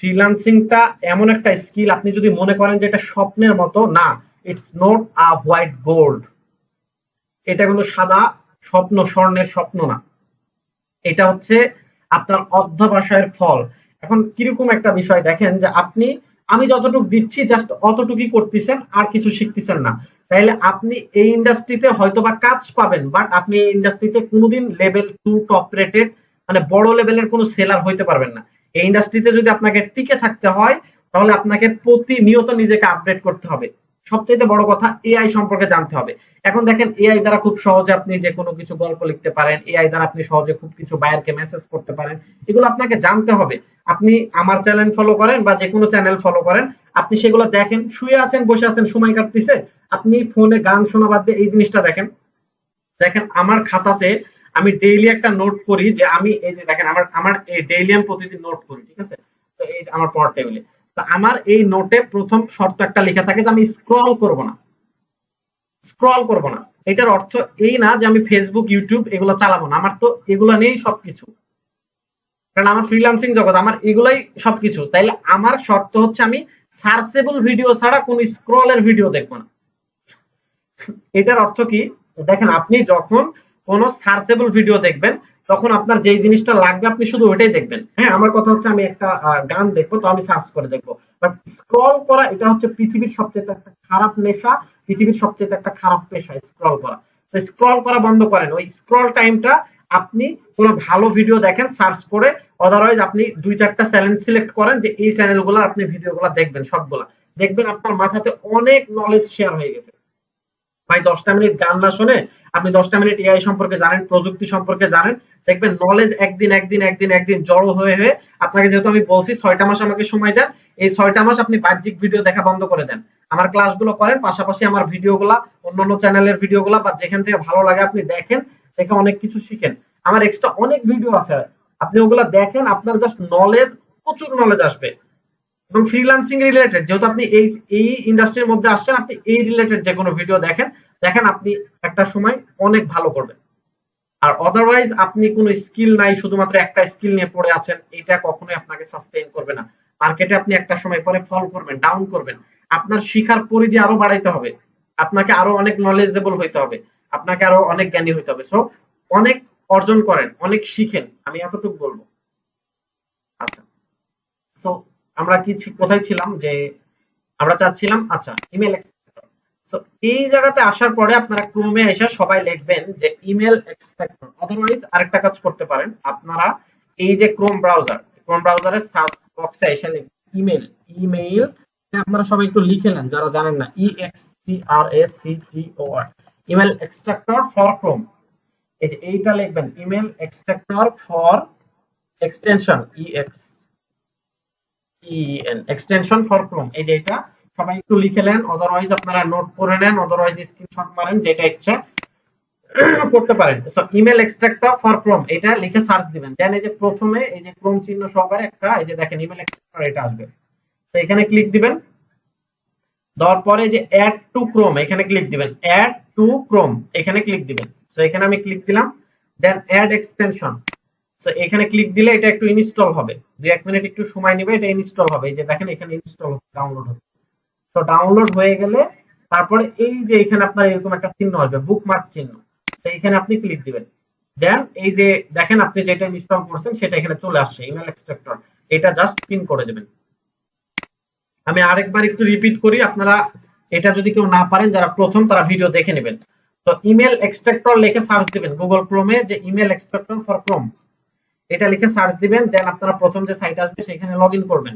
ফ্রিল্যান্সিংটা এমন একটা স্কিল, আপনি যদি মনে করেন যে এটা স্বপ্নের মতো, না, it's not a white gold. এটা কোনো সাদা স্বপ্ন, স্বর্ণের স্বপ্ন না, এটা হচ্ছে আপনার অধ্যবসায়ের ফল। এখন কিরকম একটা বিষয় দেখেন যে আমি যতটুকু দিচ্ছি জাস্ট অতটুকুই করতেছেন, আর কিছু শিখতেছেন না, তাইলে আপনি এই ইন্ডাস্ট্রিতে হয়তোবা কাজ পাবেন, বাট আপনি এই ইন্ডাস্ট্রিতে কোনোদিন লেভেল 2 টপ রেটেড মানে বড় লেভেলের কোনো সেলার হইতে পারবেন না। এই ইন্ডাস্ট্রিতে যদি আপনাকে টিকে থাকতে হয় তাহলে আপনাকে প্রতিনিয়ত নিজেকে আপডেট করতে হবে। সবচেয়ে বড় কথা, এআই সম্পর্কে জানতে হবে। এখন দেখেন এআই দ্বারা খুব সহজে আপনি যে কোনো কিছু গল্প লিখতে পারেন, এআই দ্বারা আপনি সহজে খুব কিছু বায়ারকে মেসেজ করতে পারেন, এগুলো আপনাকে জানতে হবে। আপনি আমার চ্যানেল ফলো করেন বা যে কোনো চ্যানেল ফলো করেন, আপনি সেগুলো দেখেন, শুয়ে আছেন, বসে আছেন, সময় কাটতেছে, আপনি ফোনে গান শোনা বাদ দিয়ে এই জিনিসটা দেখেন। আমার খাতাতে আমি ডেইলি একটা নোট করি যে আমি এই যে দেখেন আমার এই ডেইলি আমি প্রতিদিন নোট করি, ঠিক আছে? তো এই আমার পড়ার টেবিলে, তো আমার এই নোটে প্রথম শর্ত একটা লেখা থাকে যে আমি স্ক্রল করব না। এটার অর্থ এই না যে আমি ফেসবুক, ইউটিউব এগুলো চালাবো না, আমার তো এগুলো নিয়েই সবকিছু, কারণ আমার ফ্রিল্যান্সিং জগৎ, আমার এগুলাই সবকিছু। তাইলে আমার শর্ত হচ্ছে আমি সার্চেবল ভিডিও ছাড়া কোন স্ক্রলের ভিডিও দেখবো না। এটার অর্থ কি দেখেন, আপনি যখন কোন সার্চেবল ভিডিও দেখবেন তখন আপনার যেই জিনিসটা লাগবে আপনি শুধু ওইটাই দেখবেন। হ্যাঁ, আমার কথা হচ্ছে আমি একটা গান দেখবো, তো আমি সার্চ করে দেখবো। বাট স্ক্রল করা এটা হচ্ছে পৃথিবীর সবচেয়ে একটা খারাপ নেশা, পৃথিবীর সবচেয়ে একটা খারাপ পেশা স্ক্রল করা। তো স্ক্রল করা বন্ধ করেন। ওই স্ক্রল টাইমটা আপনি কোনো ভালো ভিডিও দেখেন সার্চ করে, অদারওয়াইজ আপনি 2-4টা চ্যানেল সিলেক্ট করেন যে এই চ্যানেলগুলো আপনি ভিডিওগুলো দেখবেন, সবগুলা দেখবেন, আপনার মাথাতে অনেক নলেজ শেয়ার হয়ে গেছে। ভাই 10টা মিনিট গান না শুনে আপনি 10টা মিনিট এআই সম্পর্কে জানেন, প্রযুক্তি সম্পর্কে জানেন, দেখবেন নলেজ একদিন জড়ো হয়ে আপনাকে, যেহেতু আমি বলছি 6টা মাস আমাকে সময় দেন, এই 6টা মাস আপনি বাহ্যিক ভিডিও দেখা বন্ধ করে দেন, আমার ক্লাসগুলো করেন, পাশাপাশি আমার ভিডিওগুলা, অন্যান্য চ্যানেলের ভিডিওগুলা বা যেখান থেকে ভালো লাগে আপনি দেখেন, দেখে অনেক কিছু শিখেন। আমার এক্সট্রা অনেক ভিডিও আছে, আপনি ওগুলা দেখেন, আপনার জাস্ট নলেজ, প্রচুর নলেজ আসবে। এবং ফ্রিল্যান্সিং রিলেটেড, যেহেতু আপনি এই ইন্ডাস্ট্রির মধ্যে আসছেন, আপনি এই রিলেটেড যে কোনো ভিডিও দেখেন, আপনি একটা সময় অনেক ভালো করবেন। আর আদারওয়াইজ আপনি কোনো স্কিল নাই, শুধুমাত্র একটা স্কিল নিয়ে পড়ে আছেন, এটা কখনোই আপনাকে সাস্টেইন করবে না। মার্কেটে আপনি একটা সময় পরে ফল করবেন, ডাউন করবেন। আপনার শিখার পরিধি আরো বাড়াইতে হবে, আপনাকে আরো অনেক নলেজেবল হইতে হবে, আপনাকে আরো অনেক জ্ঞানী হইতে হবে। সো অনেক অর্জন করেন, অনেক শিখেন, আমি এতটুকু বলবো। আচ্ছা, সো আমরা কোথায় ছিলাম, যে আমরা চাচ্ছিলাম আচ্ছা ইমেল এক্সট্রাক্টর। সো এই জায়গাতে আসার পরে আপনারা ক্রোমে এসে সবাই লিখবেন যে ইমেল এক্সট্রাক্টর। অদারওয়াইজ আরেকটা কাজ করতে পারেন আপনারা, এই যে ক্রোম ব্রাউজারের সার্চ বক্সে এসে ইমেল ইমেইল আপনারা সবাই একটু লিখে নেন যারা জানেন না, EXTRACTOR, email extractor for Chrome. এই যে এইটা লিখবেন, email extractor for extension extension for Chrome. এই যে এটা সবাই একটু লিখে নেন, অদারওয়াইজ আপনারা নোট করে নেন, অদারওয়াইজ স্ক্রিনশট মারেন, যেটা ইচ্ছা করতে পারেন। So email extractor for Chrome এটা লিখে সার্চ দিবেন। দেন এই যে প্রথমে এই যে ক্রোম চিহ্ন সহকারে একটা এই যে দেখেন ইমেল এক্সট্রাক্টর এটা আসবে। তো এখানে ক্লিক দিবেন, দেওয়ার পরে যে অ্যাড টু ক্রোম এখানে ক্লিক দিবেন, অ্যাড টু ক্রোম এখানে ক্লিক দিবেন। সো এখানে আমি ক্লিক দিলাম, দেন অ্যাড এক্সটেনশন। সো এখানে ক্লিক দিলে এটা একটু ইনস্টল হবে, 2-1 মিনিট একটু সময় নেবে, এটা ইনস্টল হবে। এই যে দেখেন এখানে ইনস্টল ডাউনলোড হবে। তো ডাউনলোড হয়ে গেলে তারপরে এই যে এখানে আপনার এরকম একটা চিহ্ন আসবে, বুকমার্ক চিহ্ন, তো এখানে আপনি ক্লিক দিবেন। দেন এই যে দেখেন আপনি যেটা ইনস্টল করছেন সেটা এখানে চলে আসছে, ইমেল এক্সট্রাক্টর। এটা জাস্ট পিন করে দিবেন। আমি আরেকবার একটু রিপিট করি, আপনারা এটা যদি কেউ না পারেন, যারা প্রথম তারা ভিডিও দেখে নেবেন। তো ইমেল এক্সট্রাক্টর লিখে সার্চ দিবেন গুগল ক্রোমে, যে ইমেল এক্সট্রাক্টর ফর ক্রোম এটা লিখে সার্চ দিবেন। দেন আপনারা প্রথম যে সাইট আসবে সেখানে লগইন করবেন,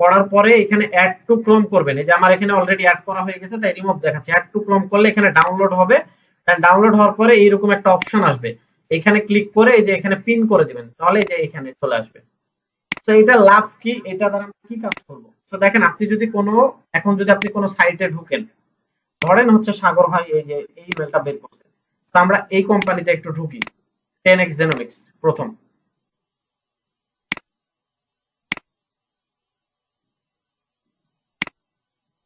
করার পরে এখানে অ্যাড টু ক্রোম করবেন। এই যে আমার এখানে অলরেডি অ্যাড করা হয়ে গেছে তাই রিমুভ দেখাচ্ছে। অ্যাড টু ক্রোম করলে এখানে ডাউনলোড হবে, ডাউনলোড হওয়ার পরে এইরকম একটা অপশন আসবে, এখানে ক্লিক করে এই যে এখানে পিন করে দিবেন, তাহলে এই যে এখানে চলে আসবে। তো এটা লাভ কি, এটা দ্বারা আমরা কি কাজ করব? তো দেখেন আপনি যদি এখন যদি আপনি কোনো সাইটে ঢুকেন, ধরেন হচ্ছে সাগর ভাই এই যে এই ইমেলটা বের করছে, তো আমরা এই কোম্পানিতে একটু ঢুকি, 10x Genomics প্রথম।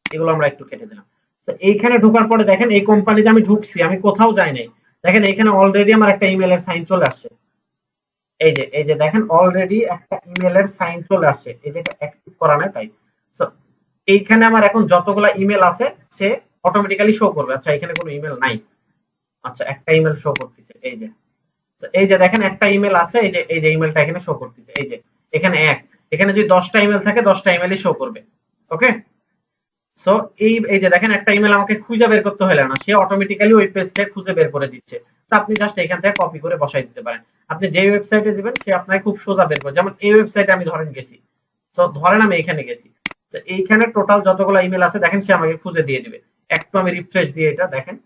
এগুলো আমরা একটু কেটে দিলাম। তো এইখানে ঢোকার পরে দেখেন এই কোম্পানিতে আমি ঢুকছি, আমি কোথাও যাই নাই। দেখেন এখানে অলরেডি আমার একটা ইমেলের সাইন চলে আসছে। এই যে দেখেন অলরেডি একটা ইমেলের সাইন চলে আসছে, এই যে এটা অ্যাক্টিভ করা নাই তাই। সো এইখানে আমার এখন যতগুলা ইমেল আছে সে অটোমেটিক্যালি শো করবে। আচ্ছা এখানে কোনো ইমেল নাই, আচ্ছা একটা ইমেল শো করতেছে, এই যে দেখেন একটা ইমেল আছে, এই যে ইমেলটা এখানে শো করতেছে, এই যে এখানে এখানে যদি 10টা ইমেল থাকে 10টা ইমেলই শো করবে। ওকে, সো এই যে দেখেন একটা ইমেল আমাকে খুঁজে বের করতে হলো না, সে অটোমেটিক্যালি ওই পেজ থেকে খুঁজে বের করে দিচ্ছে। তো আপনি জাস্ট এখান থেকে কপি করে বসাই দিতে পারেন। আপনি যে ওয়েবসাইটে দিবেন সে আপনাকে খুব সোজা বের করে, যেমন এই ওয়েবসাইটে আমি ধরেন গেছি, তো ধরেন আমি এখানে গেছি, তো এইখানে টোটাল যতগুলো ইমেল আছে দেখেন সে আমাকে খুঁজে দিয়ে দিবে। একটু আমি রিফ্রেশ দিয়ে এটা দেখেন,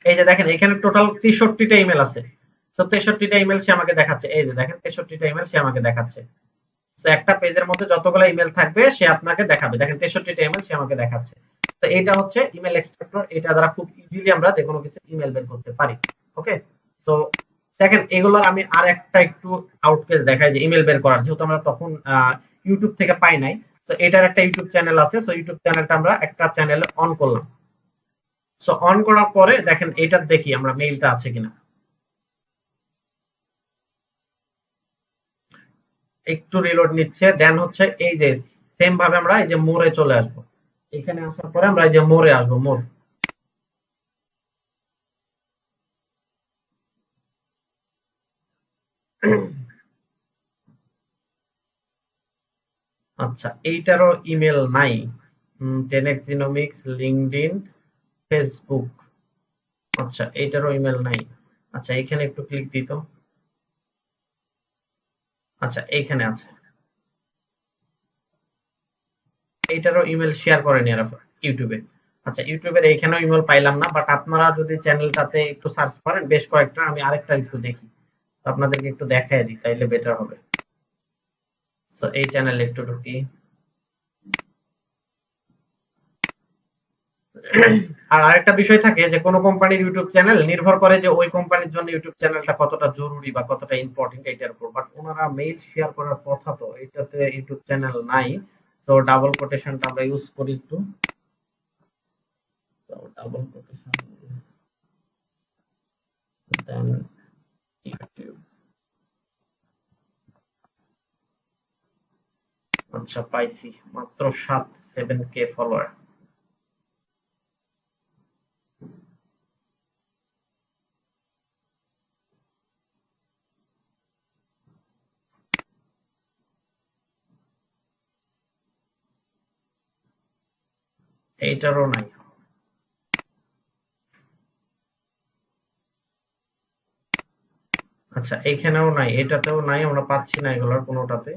এই যে দেখেন এখানে টোটাল 63টা ইমেল আছে। তো 63টা ইমেল সে আমাকে দেখাচ্ছে, এই যে দেখেন 63টা ইমেল সে আমাকে দেখাচ্ছে। তো একটা পেজের মধ্যে যতগুলো ইমেল থাকবে সে আপনাকে দেখাবে, দেখেন 63টা ইমেল সে আমাকে দেখাচ্ছে। তো এটা হচ্ছে ইমেল এক্সট্রাক্টর, এটা দ্বারা খুব ইজিলি আমরা যে কোনো কিছু ইমেল বের করতে পারি। ওকে, তো দেখেন এগুলোর আমি আর একটা একটু আউটকেস দেখাই যে ইমেল বের করার, যেহেতু আমরা তখন ইউটিউব থেকে পাই নাই। তো এটার একটা ইউটিউব চ্যানেল আছে, সো ইউটিউব চ্যানেলটা আমরা একটা চ্যানেলে অন করলাম। সো অন করার পরে দেখেন এটা দেখি আমরা মেইলটা আছে কিনা, একটু রিলোড নিচ্ছে। দেন হচ্ছে এই যে সেম ভাবে আমরা এই যে মোরে চলে আসব, এখানে আসার পরে আমরা এই যে মোরে আসবো, মোর। আচ্ছা এইটারও ইমেল নাই, 10x Genomics, লিংকডইন, ফেসবুক। আচ্ছা এইটারও ইমেল নাই। আচ্ছা এখানে একটু ক্লিক দিত, আচ্ছা এইখানে আছে, এইটারও ইমেল শেয়ার করেনি এরা ইউটিউবে। আচ্ছা ইউটিউবের এইখানেও ইমেল পাইলাম না, বাট আপনারা যদি চ্যানেলটাতে একটু সার্চ করেন বেশ কয়েকটা, আমি আরেকটা একটু দেখি আপনাদেরকে একটু দেখায় দিই তাইলে বেটার হবে। সো এই চ্যানেলে একটু ঢুকি। আর আরেকটা বিষয় থাকে যে কোনো কোম্পানির ইউটিউব চ্যানেল নির্ভর করে যে ওই কোম্পানির জন্য ইউটিউব চ্যানেলটা কতটা জরুরি বা কতটা ইম্পর্টেন্ট এটার উপর। বাট ওনারা মেইল শেয়ার করার কথা, তো এটাতে ইউটিউব চ্যানেল নাই। তো ডাবল কোটেশনটা আমরা ইউজ করি একটু, তো ডাবল কোটেশন দেন ইউটিউব। আচ্ছা পাইছি, মাত্র 7-7K ফলোয়ার। এইটারও নাই। আচ্ছা এইখানেও নাই, এটাতেও নাই, আমরা পাচ্ছি না এগুলোর কোনোটাতে।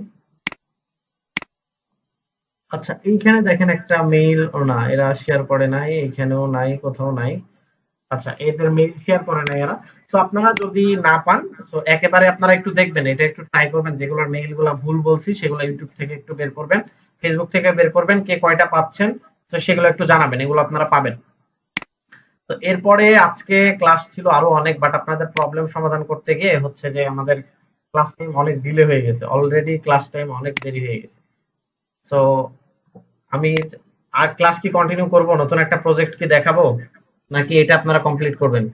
আচ্ছা এইখানে দেখেন একটা মেইল, ও না এরা শেয়ার করে নাই, এইখানেও নাই, কোথাও নাই। আচ্ছা এদের মেইল শেয়ার করে নাই এরা। সো আপনারা যদি না পান, সো একেবারে আপনারা একটু দেখবেন, এটা একটু ট্রাই করবেন, যেগুলোর মেইলগুলো ভুল বলছি সেগুলো ইউটিউব থেকে একটু বের করবেন, ফেসবুক থেকে বের করবেন, কে কয়টা পাচ্ছেন তো সেগুলো একটু জানাবেন, এগুলো আপনারা পাবেন। তো এরপরে আজকে ক্লাস ছিল আরো অনেক, বাট আপনাদের প্রবলেম সমাধান করতে গিয়ে হচ্ছে যে আমাদের ক্লাস টাইম অনেক ডিলে হয়ে গেছে, অলরেডি ক্লাস টাইম অনেক দেরি হয়ে গেছে। সো আমি আর ক্লাস কি কন্টিনিউ করব, নতুন একটা প্রজেক্ট কি দেখাবো, নাকি এটা আপনারা কমপ্লিট করবেন?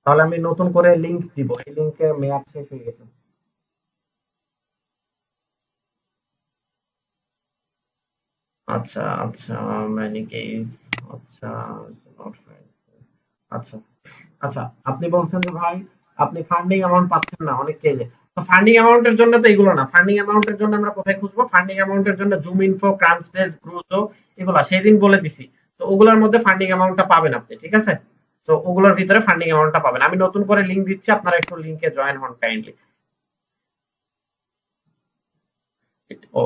তাহলে আমি নতুন করে লিংক দিব, এই লিংকের মেয়াদ শেষ হয়ে গেছে। আচ্ছা আচ্ছা many case, আচ্ছা not fine. আচ্ছা আচ্ছা আপনি বলছেন যে ভাই আপনি ফান্ডিং অ্যামাউন্ট পাচ্ছেন না অনেক কেজে। তো ফান্ডিং অ্যামাউন্টের জন্য তো এগুলো না, ফান্ডিং অ্যামাউন্টের জন্য আমরা কোথায় খুঁজবো? ফান্ডিং অ্যামাউন্টের জন্য জুম ইনফো, ক্রান্সপেস, গ্রুজো, এগুলা সেই দিন বলে দিছি। তো ওগুলোর মধ্যে ফান্ডিং অ্যামাউন্টটা পাবেন আপনি, ঠিক আছে? তো ওগুলোর ভিতরে ফান্ডিং অ্যামাউন্টটা পাবেন। আমি নতুন করে লিংক দিচ্ছি, আপনারা একটু লিংকে জয়েন হন কাইন্ডলি।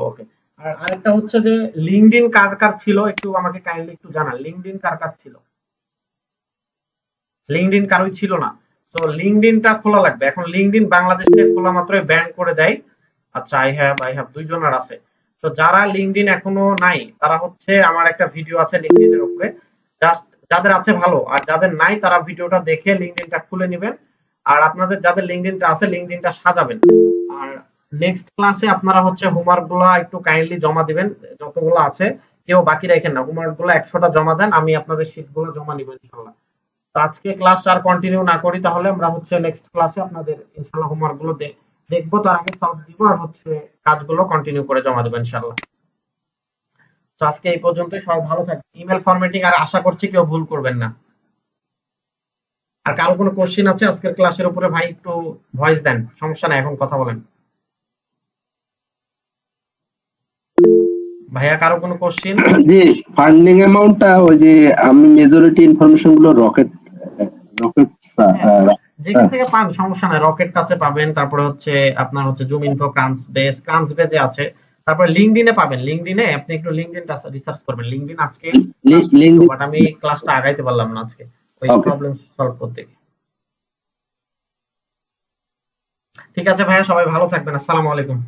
ওকে। আর আরেকটা হচ্ছে যে লিংকডইন কার কার ছিল একটু আমাকে কাইন্ডলি একটু জানান, লিংকডইন কার কার ছিল? লিংকডইন কারোই ছিল না। তো লিংকডইনটা খোলা লাগবে। এখন লিংকডইন বাংলাদেশে খোলা মাত্রই ব্যান করে দেয়। আচ্ছা আই হ্যাভ দুইজনের আছে। তো যারা লিংকডইন এখনো নাই তারা হচ্ছে, আমার একটা ভিডিও আছে লিংকডইনের উপরে, জাস্ট যাদের আছে ভালো, আর যাদের নাই তারা ভিডিওটা দেখে লিংকডইনটা খুলে নেবেন। আর আপনাদের যাদের লিংকডইনটা আছে লিংকডইনটা সাজাবেন। আর নেক্সট ক্লাসে আপনারা হচ্ছে হোমওয়ার্ক গুলো একটু কাইন্ডলি জমা দিবেন, যতগুলো আছে কেউ বাকি রাখেন না, হোমওয়ার্ক গুলো 100টা জমা দেন, আমি আপনাদের শীট গুলো জমা নিব ইনশাআল্লাহ। তো আজকে ক্লাস আর কন্টিনিউ না করি, তাহলে আমরা হচ্ছে নেক্সট ক্লাসে আপনাদের ইনশাআল্লাহ হোমওয়ার্ক গুলো দেখবো, তার আগে সলভ দিব, আর হচ্ছে কাজগুলো কন্টিনিউ করে জমা দেব ইনশাআল্লাহ। তো আজকে এই পর্যন্তই, সবাই ভালো থাকবেন। ইমেল ফরম্যাটিং আর আশা করছি কেউ ভুল করবেন না। আর কারো কোনো কোশ্চেন আছে আজকের ক্লাসের উপরে ভাই একটু ভয়েস দেন, সমস্যা নাই, এখন কথা বলেন। ভাইয়া কারো কোনো কোশ্চেন? জি, ফান্ডিং অ্যামাউন্টটা ওই যে আমি মেজরিটি ইনফরমেশন গুলো রকেট যেখান থেকে পান সমস্যা নাই, রকেট কাছে পাবেন, তারপরে হচ্ছে আপনার হচ্ছে জুম ইনফো, ক্রান্সবেজে আছে, তারপরে লিংকডইনে পাবেন। লিংকডইনে আপনি একটু লিংকডইনটা রিসার্চ করবেন, লিংকডইন আজকে বাট আমি ক্লাসটা আগাইতে পারলাম না আজকে ওই প্রবলেম সলভ করতে গিয়ে। ঠিক আছে ভাইয়া, সবাই ভালো থাকবেন, আসসালামু আলাইকুম।